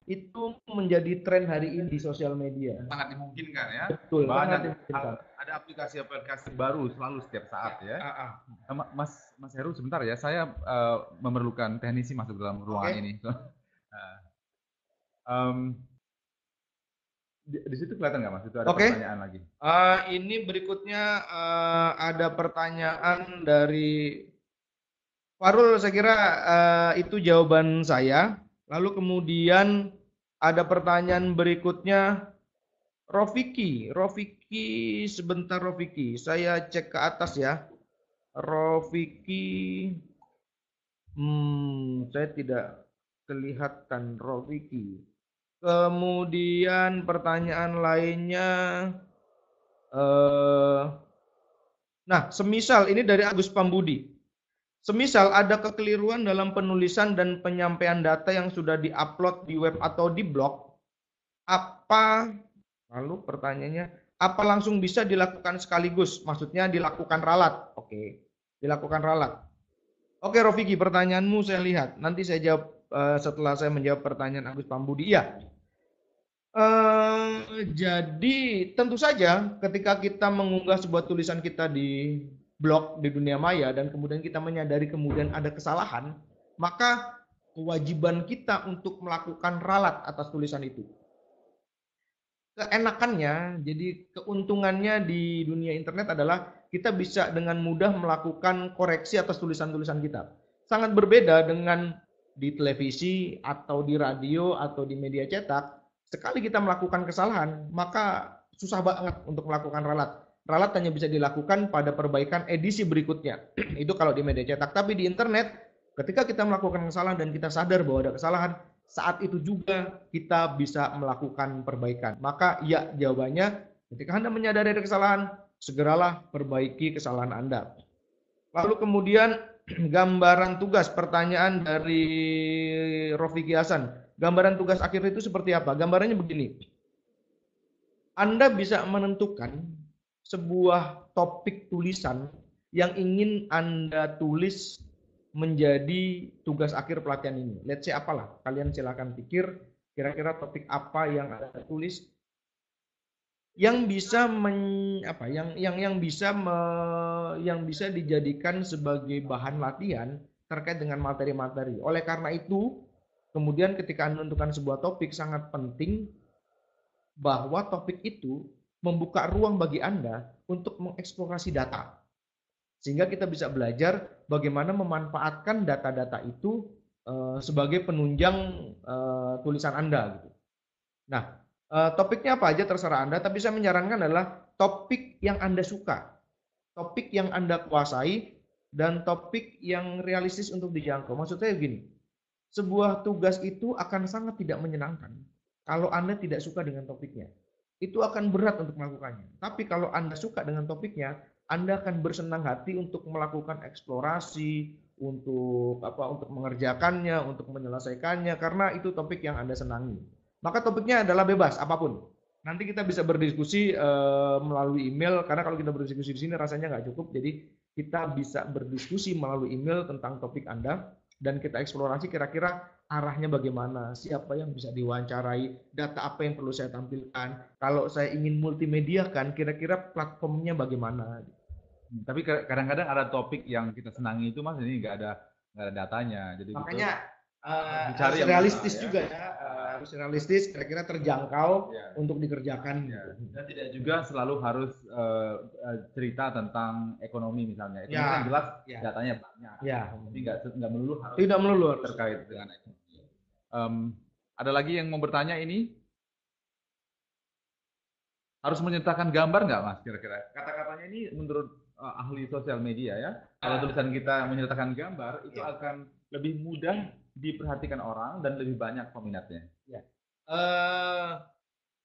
C: itu menjadi tren hari ini di sosial media.
D: Sangat dimungkinkan ya.
C: Betul, sangat
D: Banyak
C: dimungkinkan.
D: ada aplikasi-aplikasi baru selalu setiap saat ya. Mas Heru sebentar ya, saya memerlukan teknisi masuk dalam ruangan ini. Di situ kelihatan nggak Mas? Itu ada pertanyaan lagi.
C: Ini berikutnya ada pertanyaan dari Farul, saya kira itu jawaban saya. Lalu kemudian ada pertanyaan berikutnya Rofiki. Sebentar Rofiki. Saya cek ke atas ya. Rofiki, saya tidak kelihatan Rofiki. Kemudian pertanyaan lainnya, nah semisal ini dari Agus Pambudi. Semisal ada kekeliruan dalam penulisan dan penyampaian data yang sudah diupload di web atau di blog, lalu pertanyaannya, apa langsung bisa dilakukan sekaligus? Maksudnya dilakukan ralat. Oke, dilakukan ralat. Oke Rofiki, pertanyaanmu saya lihat. Nanti saya jawab setelah saya menjawab pertanyaan Agus Pambudi. Iya. Jadi tentu saja ketika kita mengunggah sebuah tulisan kita di blog di dunia maya dan kemudian kita menyadari kemudian ada kesalahan, maka kewajiban kita untuk melakukan ralat atas tulisan itu. Keenakannya, jadi keuntungannya di dunia internet adalah kita bisa dengan mudah melakukan koreksi atas tulisan-tulisan kita. Sangat berbeda dengan di televisi atau di radio atau di media cetak. Sekali kita melakukan kesalahan, maka susah banget untuk melakukan ralat. Ralat hanya bisa dilakukan pada perbaikan edisi berikutnya. Itu kalau di media cetak. Tapi di internet, ketika kita melakukan kesalahan dan kita sadar bahwa ada kesalahan, saat itu juga kita bisa melakukan perbaikan. Maka ya jawabannya, ketika Anda menyadari ada kesalahan, segeralah perbaiki kesalahan Anda. Lalu kemudian gambaran tugas, pertanyaan dari Rofiki Hasan. Gambaran tugas akhir itu seperti apa? Gambarannya begini. Anda bisa menentukan sebuah topik tulisan yang ingin Anda tulis menjadi tugas akhir pelatihan ini. Let's say apalah, kalian silakan pikir kira-kira topik apa yang Anda tulis yang bisa yang bisa dijadikan sebagai bahan latihan terkait dengan materi-materi. Oleh karena itu, kemudian ketika Anda menentukan sebuah topik, sangat penting bahwa topik itu membuka ruang bagi Anda untuk mengeksplorasi data. Sehingga kita bisa belajar bagaimana memanfaatkan data-data itu sebagai penunjang tulisan Anda. Gitu. Nah, topiknya apa aja terserah Anda, tapi saya menyarankan adalah topik yang Anda suka, topik yang Anda kuasai, dan topik yang realistis untuk dijangkau. Maksud saya begini, sebuah tugas itu akan sangat tidak menyenangkan kalau Anda tidak suka dengan topiknya. Itu akan berat untuk melakukannya. Tapi kalau Anda suka dengan topiknya, Anda akan bersenang hati untuk melakukan eksplorasi, untuk mengerjakannya, untuk menyelesaikannya, karena itu topik yang Anda senangi. Maka topiknya adalah bebas, apapun. Nanti kita bisa berdiskusi melalui email, karena kalau kita berdiskusi di sini rasanya nggak cukup. Jadi kita bisa berdiskusi melalui email tentang topik Anda, dan kita eksplorasi kira-kira arahnya bagaimana, siapa yang bisa diwawancarai, data apa yang perlu saya tampilkan. Kalau saya ingin multimedia kan, kira-kira platformnya bagaimana.
D: Tapi kadang-kadang ada topik yang kita senangi itu Mas, ini nggak ada datanya. Jadi
C: makanya
D: harus
C: realistis juga ya, harus realistis, kira-kira terjangkau untuk dikerjakan.
D: Dan tidak juga selalu harus cerita tentang ekonomi misalnya. Itu kan jelas datanya banyak. Tapi nggak melulu harus.
C: Tidak melulu
D: terkait dengan ekonomi. Ada lagi yang mau bertanya ini? Harus menyertakan gambar nggak Mas kira-kira? Kata-katanya ini menurut ahli sosial media ya. Kalau tulisan kita menyertakan gambar itu akan lebih mudah diperhatikan orang dan lebih banyak peminatnya.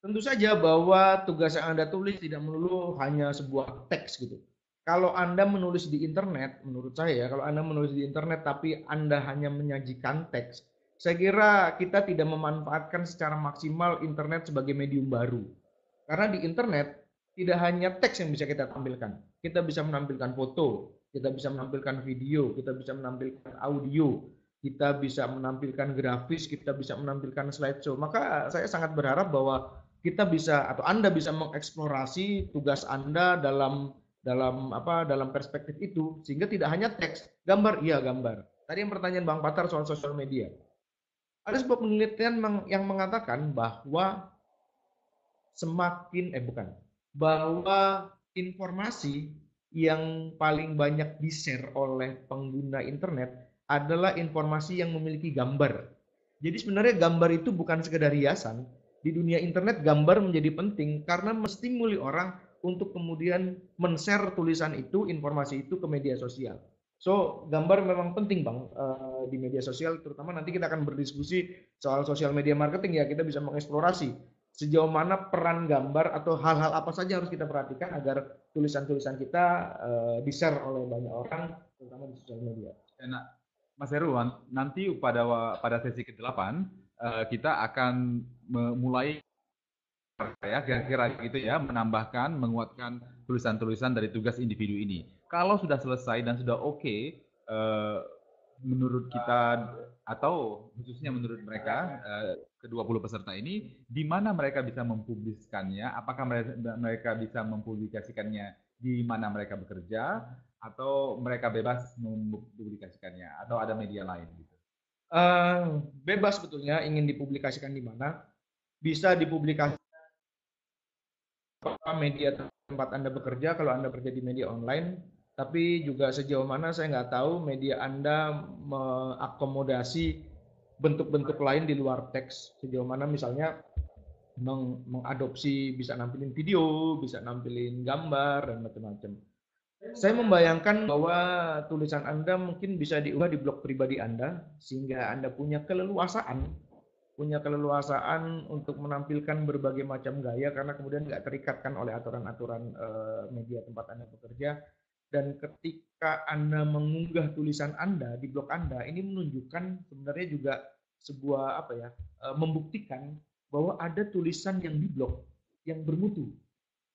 C: Tentu saja bahwa tugas yang Anda tulis tidak melulu hanya sebuah teks gitu. Kalau Anda menulis di internet, menurut saya kalau Anda menulis di internet tapi Anda hanya menyajikan teks, saya kira kita tidak memanfaatkan secara maksimal internet sebagai medium baru. Karena di internet tidak hanya teks yang bisa kita tampilkan. Kita bisa menampilkan foto, kita bisa menampilkan video, kita bisa menampilkan audio, kita bisa menampilkan grafis, kita bisa menampilkan slideshow. Maka saya sangat berharap bahwa kita bisa atau Anda bisa mengeksplorasi tugas Anda dalam perspektif itu, sehingga tidak hanya teks, gambar, iya gambar. Tadi yang pertanyaan Bang Patar soal sosial media. Ada sebuah penelitian yang mengatakan bahwa bahwa informasi yang paling banyak di-share oleh pengguna internet adalah informasi yang memiliki gambar. Jadi sebenarnya gambar itu bukan sekedar hiasan. Di dunia internet gambar menjadi penting karena menstimuli orang untuk kemudian men-share tulisan itu, informasi itu ke media sosial. So, gambar memang penting Bang di media sosial, terutama nanti kita akan berdiskusi soal sosial media marketing ya, kita bisa mengeksplorasi sejauh mana peran gambar atau hal-hal apa saja harus kita perhatikan agar tulisan-tulisan kita di-share oleh banyak orang, terutama di sosial media.
D: Nah, Mas Heru, nanti pada sesi ke-8 kita akan mulai ya kira-kira gitu ya, menambahkan, menguatkan tulisan-tulisan dari tugas individu ini. Kalau sudah selesai dan sudah oke, menurut kita atau khususnya menurut mereka ke-20 peserta ini, di mana mereka bisa mempublikasikannya? Apakah mereka bisa mempublikasikannya di mana mereka bekerja, atau mereka bebas mempublikasikannya, atau ada media lain gitu?
C: Bebas sebetulnya ingin dipublikasikan di mana, bisa dipublikasikan media tempat Anda bekerja kalau Anda bekerja di media online, tapi juga sejauh mana saya nggak tahu media Anda mengakomodasi bentuk-bentuk lain di luar teks, sejauh mana misalnya mengadopsi bisa nampilin video, bisa nampilin gambar, dan macam-macam. Saya membayangkan bahwa tulisan Anda mungkin bisa diubah di blog pribadi Anda, sehingga Anda punya keleluasaan untuk menampilkan berbagai macam gaya karena kemudian nggak terikatkan oleh aturan-aturan media tempat Anda bekerja. Dan ketika Anda mengunggah tulisan Anda di blog Anda, ini menunjukkan sebenarnya juga sebuah membuktikan bahwa ada tulisan yang di blog yang bermutu.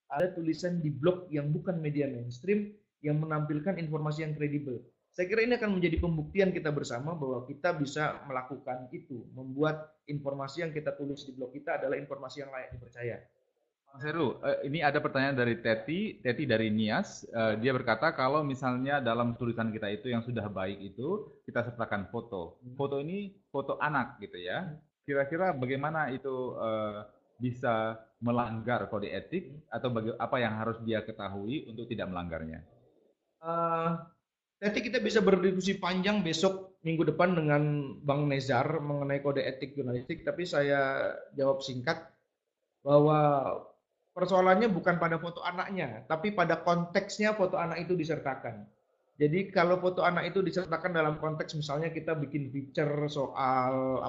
C: Ada tulisan di blog yang bukan media mainstream yang menampilkan informasi yang kredibel. Saya kira ini akan menjadi pembuktian kita bersama bahwa kita bisa melakukan itu, membuat informasi yang kita tulis di blog kita adalah informasi yang layak dipercaya.
D: Mas Heru, ini ada pertanyaan dari Teti dari Nias. Dia berkata kalau misalnya dalam tulisan kita itu yang sudah baik itu kita sertakan foto. Foto ini foto anak gitu ya. Kira-kira bagaimana itu bisa melanggar kode etik atau apa yang harus dia ketahui untuk tidak melanggarnya?
C: Nanti kita bisa berdiskusi panjang besok minggu depan dengan Bang Nezar mengenai kode etik jurnalistik, tapi saya jawab singkat bahwa persoalannya bukan pada foto anaknya, tapi pada konteksnya foto anak itu disertakan. Jadi kalau foto anak itu disertakan dalam konteks misalnya kita bikin feature soal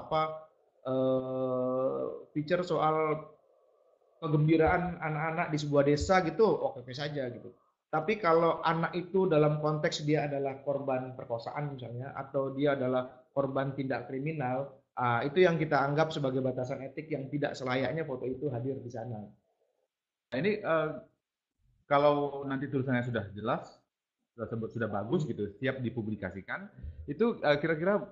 C: feature soal kegembiraan anak-anak di sebuah desa gitu, oke saja gitu. Tapi kalau anak itu dalam konteks dia adalah korban perkosaan misalnya, atau dia adalah korban tindak kriminal, itu yang kita anggap sebagai batasan etik yang tidak selayaknya foto itu hadir di sana.
D: Nah, ini kalau nanti tulisannya sudah jelas, sudah bagus gitu, siap dipublikasikan, itu kira-kira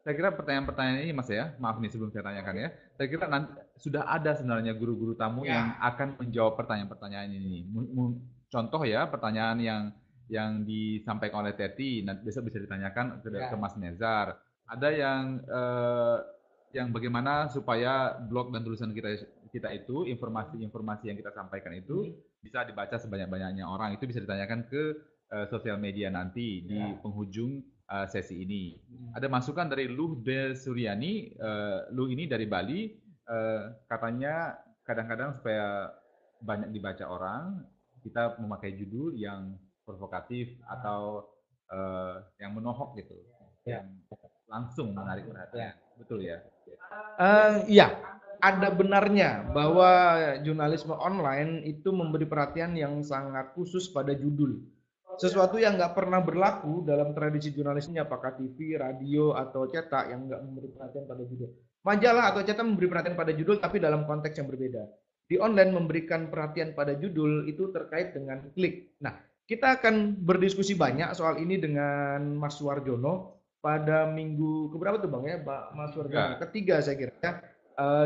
D: saya kira pertanyaan-pertanyaan ini Mas ya, maaf nih sebelum saya tanyakan ya, saya kira nanti sudah ada sebenarnya guru-guru tamu yang akan menjawab pertanyaan-pertanyaan ini. Contoh ya, pertanyaan yang disampaikan oleh Teti, nanti besok bisa ditanyakan ke Mas Nezar. Ada yang bagaimana supaya blog dan tulisan kita itu, informasi-informasi yang kita sampaikan itu bisa dibaca sebanyak-banyaknya orang. Itu bisa ditanyakan ke sosial media nanti di penghujung sesi ini. Ada masukan dari Luh De Suryani, Luh ini dari Bali, katanya kadang-kadang supaya banyak dibaca orang, kita memakai judul yang provokatif atau yang menohok gitu, yang langsung menarik perhatian. Betul ya?
C: Iya, ada benarnya bahwa jurnalisme online itu memberi perhatian yang sangat khusus pada judul. Sesuatu yang nggak pernah berlaku dalam tradisi jurnalisme, apakah TV, radio, atau cetak yang nggak memberi perhatian pada judul. Majalah atau cetak memberi perhatian pada judul, tapi dalam konteks yang berbeda. di online memberikan perhatian pada judul itu terkait dengan klik. Nah, kita akan berdiskusi banyak soal ini dengan Mas Suwarjono pada minggu keberapa tuh Bang ya, Mas Suwarjono? Ketiga saya kira ya,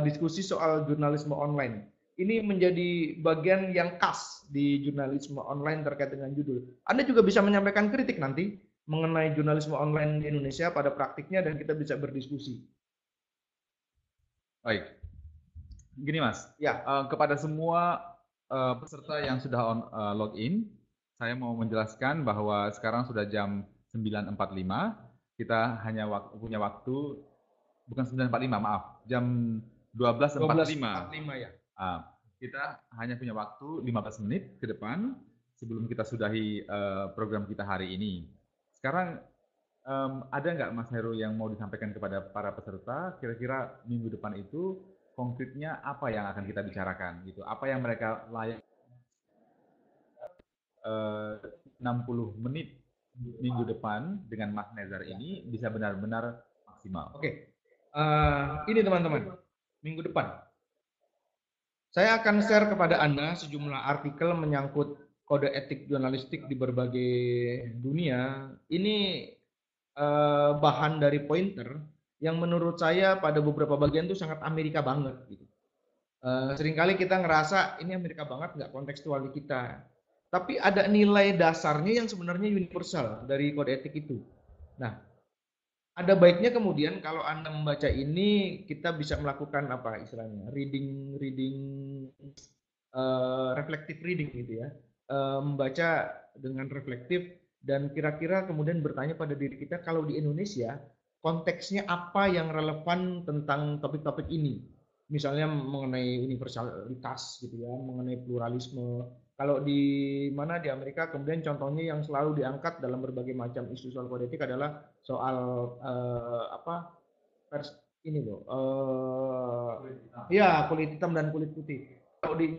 C: diskusi soal jurnalisme online. Ini menjadi bagian yang khas di jurnalisme online terkait dengan judul. Anda juga bisa menyampaikan kritik nanti mengenai jurnalisme online di Indonesia pada praktiknya dan kita bisa berdiskusi.
D: Baik. Gini Mas,
C: Ya.
D: kepada semua peserta yang sudah login, saya mau menjelaskan bahwa sekarang sudah jam 9.45, kita hanya punya waktu, bukan 9.45, maaf, jam 12.45
C: ya.
D: Kita hanya punya waktu 15 menit ke depan sebelum kita sudahi program kita hari ini. Sekarang ada nggak Mas Heru yang mau disampaikan kepada para peserta? Kira-kira minggu depan itu konkretnya apa yang akan kita bicarakan gitu? Apa yang mereka layak 60 menit minggu depan dengan Mas Nezar ini bisa benar-benar maksimal.
C: Oke. Ini teman-teman, minggu depan saya akan share kepada Anda sejumlah artikel menyangkut kode etik jurnalistik di berbagai dunia. Ini bahan dari Pointer yang menurut saya pada beberapa bagian itu sangat Amerika banget gitu. Seringkali kita ngerasa ini Amerika banget, nggak kontekstual di kita. Tapi ada nilai dasarnya yang sebenarnya universal dari kode etik itu. Nah, ada baiknya kemudian kalau Anda membaca ini kita bisa melakukan apa istilahnya reading reflective reading gitu ya, membaca dengan reflektif dan kira-kira kemudian bertanya pada diri kita kalau di Indonesia konteksnya apa yang relevan tentang topik-topik ini, misalnya mengenai universalitas gitu ya, mengenai pluralisme. Kalau di mana di Amerika kemudian contohnya yang selalu diangkat dalam berbagai macam isu soal kode etik adalah soal ini loh, ya kulit hitam dan kulit putih. Kalau di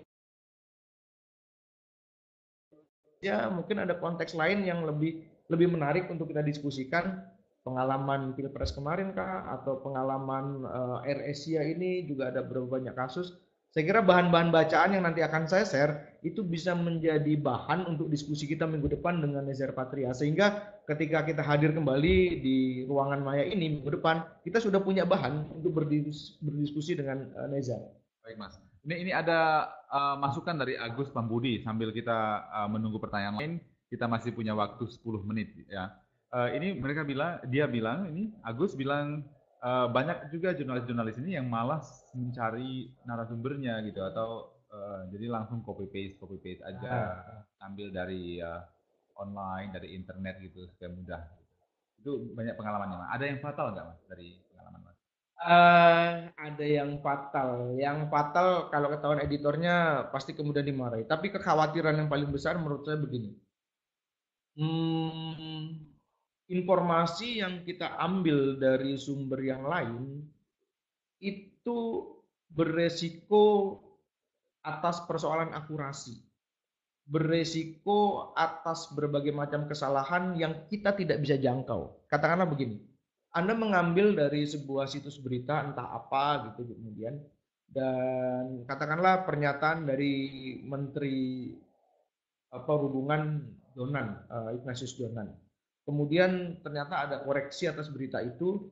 C: ya mungkin ada konteks lain yang lebih menarik untuk kita diskusikan, pengalaman Pilpres kemarin kah atau pengalaman Air Asia ini juga ada berapa banyak kasus. Saya kira bahan-bahan bacaan yang nanti akan saya share itu bisa menjadi bahan untuk diskusi kita minggu depan dengan Nezar Patria, sehingga ketika kita hadir kembali di ruangan maya ini minggu depan kita sudah punya bahan untuk berdiskusi dengan Nezar.
D: Baik Mas. Ini ada masukan dari Agus Pambudi sambil kita menunggu pertanyaan lain. Kita masih punya waktu 10 menit ya. Ini dia bilang ini Agus bilang banyak juga jurnalis-jurnalis ini yang malas mencari narasumbernya gitu atau jadi langsung copy paste aja, ambil dari online, dari internet gitu supaya mudah. Itu banyak pengalamannya Mas. Ada yang fatal nggak Mas dari pengalaman Mas?
C: Ada yang fatal. Yang fatal kalau ketahuan editornya pasti kemudian dimarahi. Tapi kekhawatiran yang paling besar menurut saya begini. Informasi yang kita ambil dari sumber yang lain itu beresiko atas persoalan akurasi, beresiko atas berbagai macam kesalahan yang kita tidak bisa jangkau. Katakanlah begini, Anda mengambil dari sebuah situs berita entah apa gitu kemudian, dan katakanlah pernyataan dari Menteri Perhubungan Ignatius Jonan. Kemudian ternyata ada koreksi atas berita itu.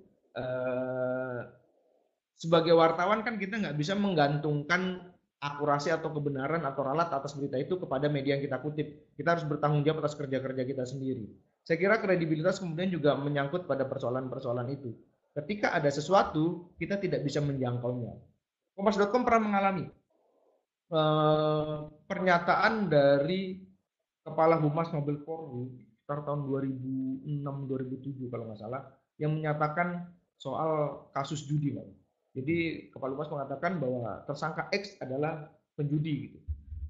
C: Sebagai wartawan kan kita nggak bisa menggantungkan akurasi atau kebenaran atau ralat atas berita itu kepada media yang kita kutip. Kita harus bertanggung jawab atas kerja-kerja kita sendiri. Saya kira kredibilitas kemudian juga menyangkut pada persoalan-persoalan itu. Ketika ada sesuatu, kita tidak bisa menjangkaunya. Kompas.com pernah mengalami pernyataan dari Kepala Humas Mabes Polri sekitar tahun 2006-2007 kalau nggak salah, yang menyatakan soal kasus judi. Jadi Kepala Humas mengatakan bahwa tersangka X adalah penjudi gitu.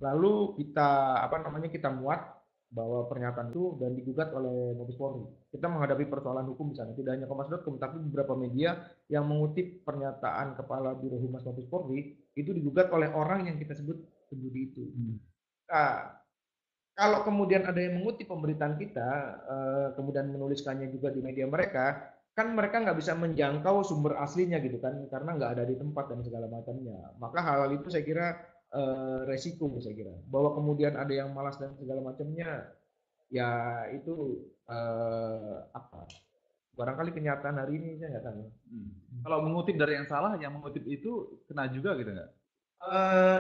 C: Lalu kita muat bahwa pernyataan itu dan digugat oleh Mabes Polri. Kita menghadapi persoalan hukum di sana. Tidak hanya Kompas.com tapi beberapa media yang mengutip pernyataan Kepala Biro Humas Mabes Polri itu digugat oleh orang yang kita sebut penjudi itu. Nah, kalau kemudian ada yang mengutip pemberitaan kita, kemudian menuliskannya juga di media mereka, kan mereka nggak bisa menjangkau sumber aslinya gitu kan, karena nggak ada di tempat dan segala macamnya. Maka hal-hal itu saya kira resiko saya kira. Bahwa kemudian ada yang malas dan segala macamnya, ya itu apa? Barangkali kenyataan hari ini saya nggak tahu.
D: Kalau mengutip dari yang salah, yang mengutip itu kena juga gitu nggak?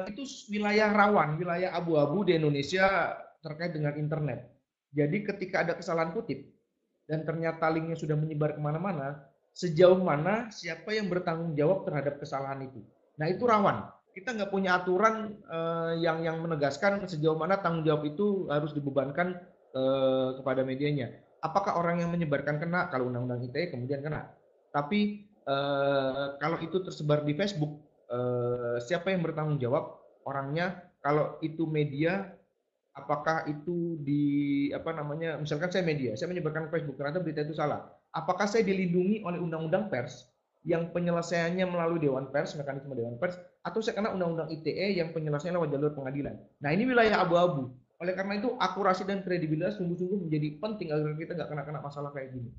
C: Itu wilayah rawan, wilayah abu-abu di Indonesia terkait dengan internet. Jadi ketika ada kesalahan kutip dan ternyata linknya sudah menyebar kemana-mana, sejauh mana siapa yang bertanggung jawab terhadap kesalahan itu. Nah itu rawan. Kita nggak punya aturan yang menegaskan sejauh mana tanggung jawab itu harus dibebankan kepada medianya. Apakah orang yang menyebarkan kena? Kalau undang-undang ITE kemudian kena. Tapi kalau itu tersebar di Facebook, siapa yang bertanggung jawab orangnya? Kalau itu media, apakah itu misalkan saya media, saya menyebarkan Facebook ternyata berita itu salah, apakah saya dilindungi oleh undang-undang pers yang penyelesaiannya melalui dewan pers, mekanisme dewan pers, atau saya kena undang-undang ITE yang penyelesaiannya lewat jalur pengadilan. Nah ini wilayah abu-abu. Oleh karena itu akurasi dan kredibilitas sungguh-sungguh menjadi penting agar kita nggak kena masalah kayak gini.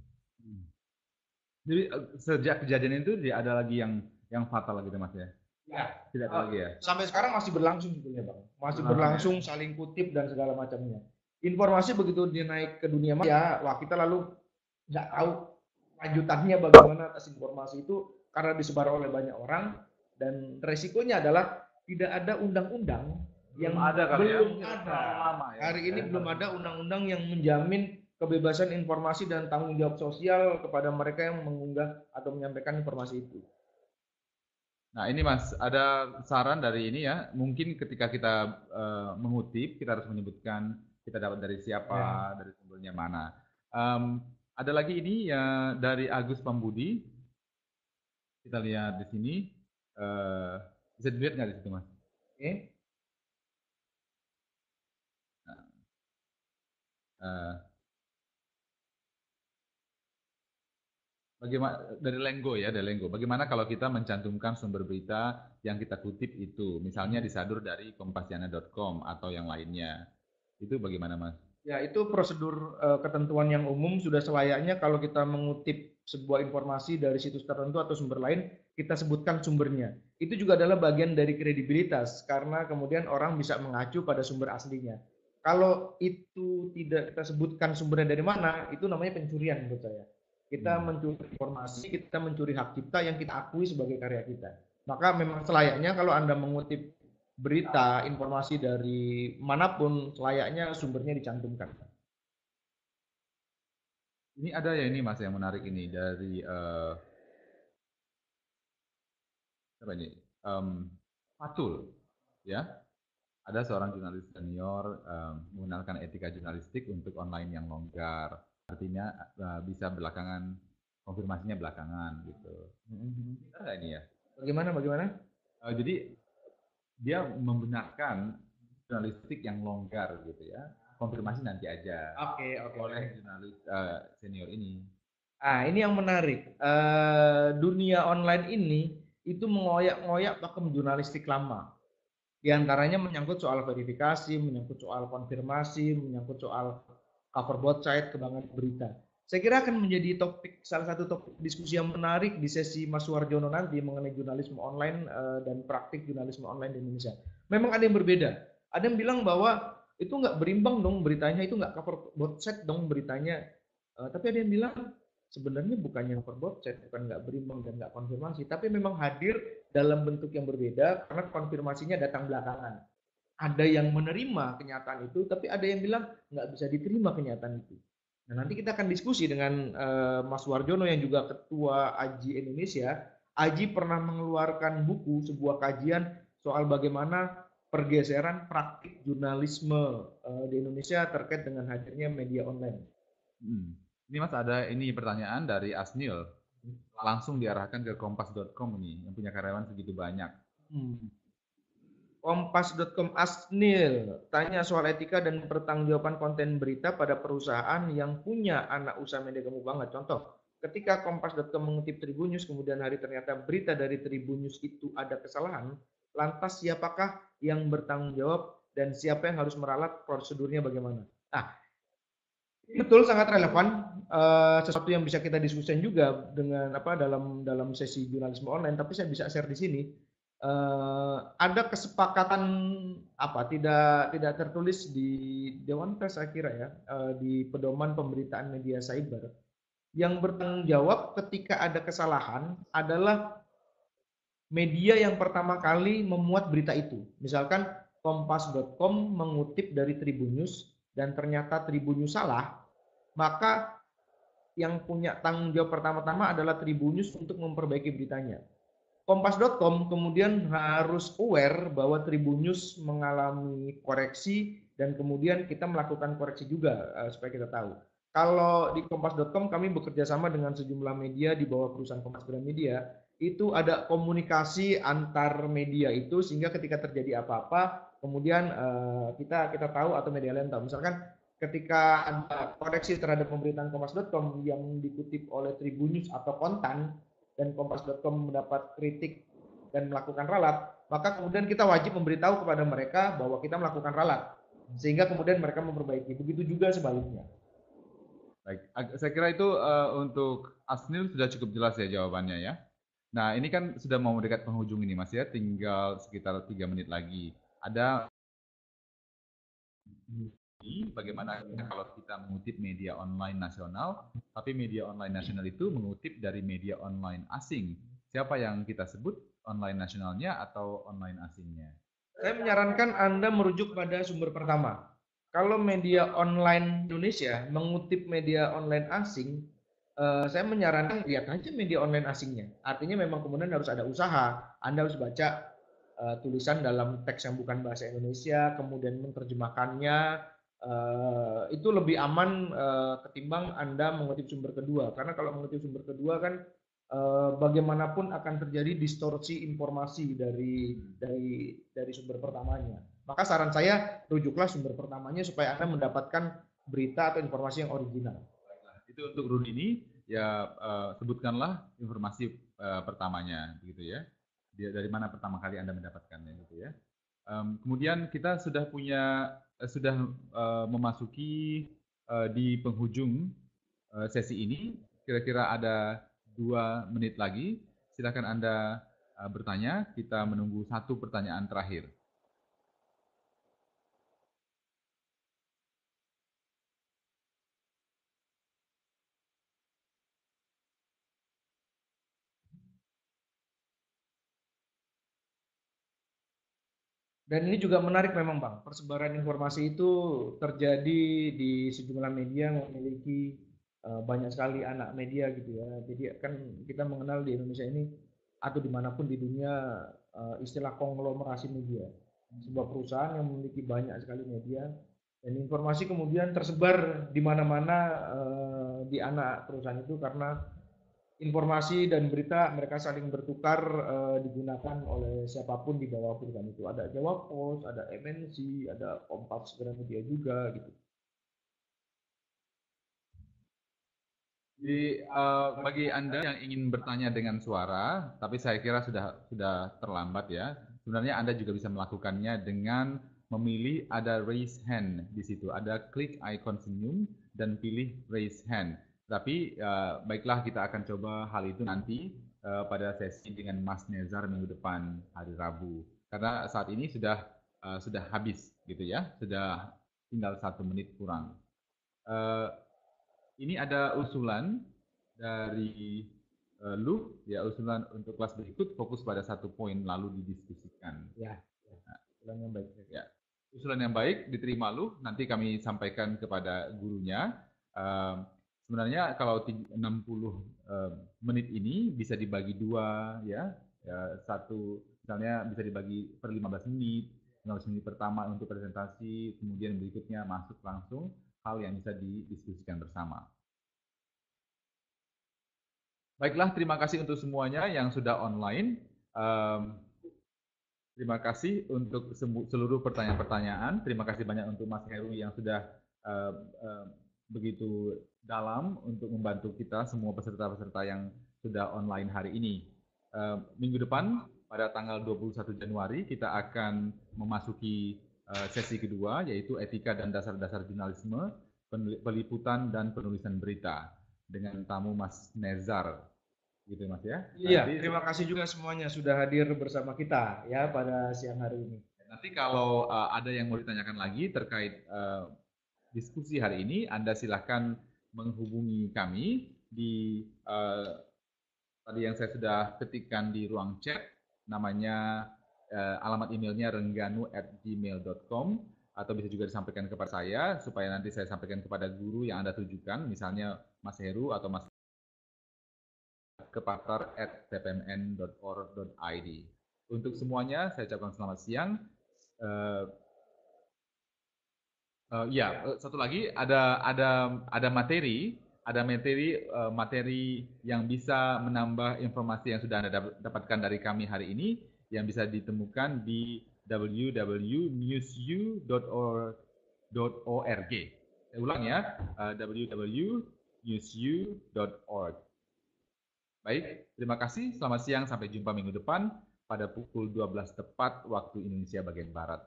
D: Jadi sejak kejadian itu ada lagi yang fatal gitu Mas ya?
C: Ya.
D: Tidak ada lagi ya?
C: Sampai sekarang masih berlangsung sebetulnya Bang. Masih berlangsung saling kutip dan segala macamnya. Informasi begitu dia naik ke dunia maya, wah kita lalu nggak tahu lanjutannya bagaimana atas informasi itu karena disebar oleh banyak orang dan resikonya adalah tidak ada undang-undang yang belum ada. Hari ini belum ada undang-undang yang menjamin kebebasan informasi dan tanggung jawab sosial kepada mereka yang mengunggah atau menyampaikan informasi itu.
D: Nah ini Mas, ada saran dari ini ya, mungkin ketika kita mengutip, kita harus menyebutkan kita dapat dari siapa, dari sumbernya mana. Ada lagi ini ya dari Agus Pambudi, kita lihat di sini, bisa dilihat nggak di situ Mas?
C: Oke.
D: Bagaimana dari Lenggo ya, dari Lenggo. Bagaimana kalau kita mencantumkan sumber berita yang kita kutip itu, misalnya disadur dari kompasiana.com atau yang lainnya, itu bagaimana Mas?
C: Ya itu prosedur ketentuan yang umum sudah selayaknya kalau kita mengutip sebuah informasi dari situs tertentu atau sumber lain, kita sebutkan sumbernya. Itu juga adalah bagian dari kredibilitas karena kemudian orang bisa mengacu pada sumber aslinya. Kalau itu tidak kita sebutkan sumbernya dari mana, itu namanya pencurian menurut saya. Kita mencuri informasi, kita mencuri hak cipta yang kita akui sebagai karya kita. Maka memang selayaknya kalau Anda mengutip berita, informasi dari manapun, selayaknya sumbernya dicantumkan.
D: Ini ada ya ini Mas yang menarik ini dari apa ini? Fatul, ya. Ada seorang jurnalis senior menggunakan etika jurnalistik untuk online yang longgar. Artinya bisa belakangan, konfirmasinya belakangan gitu. Bisa nggak ini ya?
C: Bagaimana?
D: Jadi dia membenarkan jurnalistik yang longgar gitu ya. Konfirmasi nanti aja.
C: Oke.
D: Oleh jurnalis senior ini.
C: Ini yang menarik. Dunia online ini itu mengoyak-ngoyak pakem jurnalistik lama. Di antaranya menyangkut soal verifikasi, menyangkut soal konfirmasi, menyangkut soal cover both side, kebangan berita. Saya kira akan menjadi salah satu topik diskusi yang menarik di sesi Mas Suwarjono nanti mengenai jurnalisme online dan praktik jurnalisme online di Indonesia. Memang ada yang berbeda. Ada yang bilang bahwa itu nggak berimbang dong beritanya, itu nggak cover both side dong beritanya. Tapi ada yang bilang sebenarnya bukannya cover both side, bukan nggak berimbang dan nggak konfirmasi, tapi memang hadir dalam bentuk yang berbeda karena konfirmasinya datang belakangan. Ada yang menerima kenyataan itu, tapi ada yang bilang nggak bisa diterima kenyataan itu. Nah, nanti kita akan diskusi dengan Mas Warjono yang juga Ketua AJI Indonesia. AJI pernah mengeluarkan buku, sebuah kajian soal bagaimana pergeseran praktik jurnalisme di Indonesia terkait dengan hadirnya media online.
D: Ini Mas ada ini pertanyaan dari Asnil, langsung diarahkan ke kompas.com ini, yang punya karyawan segitu banyak.
C: Kompas.com Asnil tanya soal etika dan pertanggungjawaban konten berita pada perusahaan yang punya anak usaha media gemuk banget. Contoh, ketika Kompas.com mengutip Tribunnews, kemudian hari ternyata berita dari Tribunnews itu ada kesalahan, lantas siapakah yang bertanggung jawab dan siapa yang harus meralat, prosedurnya bagaimana? Nah, betul sangat relevan, sesuatu yang bisa kita diskusikan juga dengan dalam sesi jurnalisme online, tapi saya bisa share di sini. ada kesepakatan apa tidak tertulis di Dewan Pers saya kira ya, di pedoman pemberitaan media cyber, yang bertanggung jawab ketika ada kesalahan adalah media yang pertama kali memuat berita itu. Misalkan kompas.com mengutip dari Tribunnews dan ternyata Tribunnews salah, maka yang punya tanggung jawab pertama-tama adalah Tribunnews untuk memperbaiki beritanya. Kompas.com kemudian harus aware bahwa Tribunnews mengalami koreksi dan kemudian kita melakukan koreksi juga supaya kita tahu. Kalau di kompas.com kami bekerja sama dengan sejumlah media di bawah perusahaan Kompas Gramedia, itu ada komunikasi antar media itu sehingga ketika terjadi apa-apa kemudian kita tahu atau media lain tahu. Misalkan ketika ada koreksi terhadap pemberitaan kompas.com yang dikutip oleh Tribunnews atau Kontan dan kompas.com mendapat kritik dan melakukan ralat, maka kemudian kita wajib memberitahu kepada mereka bahwa kita melakukan ralat sehingga kemudian mereka memperbaiki. Begitu juga sebaliknya.
D: Baik, saya kira itu untuk Asnil sudah cukup jelas ya jawabannya ya. Nah, ini kan sudah mau mendekat penghujung ini Mas ya, tinggal sekitar 3 menit lagi. Ada bagaimana kalau kita mengutip media online nasional, tapi media online nasional itu mengutip dari media online asing. Siapa yang kita sebut online nasionalnya atau online asingnya?
C: Saya menyarankan Anda merujuk pada sumber pertama. Kalau media online Indonesia mengutip media online asing, saya menyarankan lihat aja media online asingnya. Artinya memang kemudian harus ada usaha. Anda harus baca tulisan dalam teks yang bukan bahasa Indonesia, kemudian menerjemahkannya. Itu lebih aman ketimbang Anda mengutip sumber kedua. Karena kalau mengutip sumber kedua kan bagaimanapun akan terjadi distorsi informasi dari sumber pertamanya. Maka saran saya rujuklah sumber pertamanya supaya Anda mendapatkan berita atau informasi yang original.
D: Itu untuk Rudi ini ya sebutkanlah informasi pertamanya gitu ya. Dari mana pertama kali Anda mendapatkannya gitu ya. Kemudian kita sudah memasuki di penghujung sesi ini. Kira-kira ada 2 menit lagi. Silakan Anda bertanya. Kita menunggu 1 pertanyaan terakhir.
C: Dan ini juga menarik memang Bang, persebaran informasi itu terjadi di sejumlah media yang memiliki banyak sekali anak media gitu ya. Jadi kan kita mengenal di Indonesia ini atau dimanapun di dunia istilah konglomerasi media. Sebuah perusahaan yang memiliki banyak sekali media dan informasi kemudian tersebar di mana-mana di anak perusahaan itu karena informasi dan berita mereka saling bertukar digunakan oleh siapapun di bawah perusahaan itu. Ada Jawa Post, ada MNC, ada Kompas Gramedia juga gitu.
D: Jadi bagi Anda yang ingin bertanya dengan suara, tapi saya kira sudah terlambat ya. Sebenarnya Anda juga bisa melakukannya dengan memilih ada raise hand di situ. Ada klik icon senyum dan pilih raise hand. Tapi baiklah kita akan coba hal itu nanti pada sesi dengan Mas Nezar minggu depan hari Rabu. Karena saat ini sudah habis gitu ya, sudah tinggal 1 menit kurang. Ini ada usulan dari Lu, ya usulan untuk kelas berikut fokus pada 1 poin lalu didiskusikan.
C: Ya, usulan yang baik.
D: Ya, usulan yang baik diterima Lu, nanti kami sampaikan kepada gurunya. Sebenarnya kalau 60 menit ini bisa dibagi 2 ya, satu misalnya bisa dibagi per 15 menit, 15 menit pertama untuk presentasi, kemudian berikutnya masuk langsung hal yang bisa didiskusikan bersama. Baiklah, terima kasih untuk semuanya yang sudah online. Terima kasih untuk seluruh pertanyaan-pertanyaan. Terima kasih banyak untuk Mas Heru yang sudah begitu dalam untuk membantu kita semua peserta-peserta yang sudah online hari ini. Minggu depan pada tanggal 21 Januari kita akan memasuki sesi kedua yaitu etika dan dasar-dasar jurnalisme, peliputan dan penulisan berita dengan tamu Mas Nezar. gitu Mas ya.
C: Iya,
D: Nanti,
C: terima kasih juga semuanya sudah hadir bersama kita ya pada siang hari ini.
D: nanti kalau ada yang mau ditanyakan lagi terkait diskusi hari ini, Anda silahkan menghubungi kami di tadi yang saya sudah ketikkan di ruang chat, namanya alamat emailnya rengganu@gmail.com, atau bisa juga disampaikan kepada saya supaya nanti saya sampaikan kepada guru yang Anda tujukan, misalnya Mas Heru atau Mas kepatar@tpmn.org.id. Untuk semuanya saya ucapkan selamat siang. Satu lagi ada materi yang bisa menambah informasi yang sudah Anda dapatkan dari kami hari ini yang bisa ditemukan di www.newsu.org. Saya ulang ya, www.newsu.org. Baik, terima kasih. Selamat siang, sampai jumpa minggu depan pada pukul 12 tepat waktu Indonesia bagian Barat.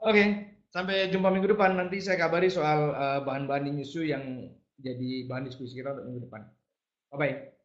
C: Oke, sampai jumpa minggu depan. Nanti saya kabari soal bahan-bahan di Newsu yang jadi bahan diskusi kita untuk minggu depan. Bye-bye.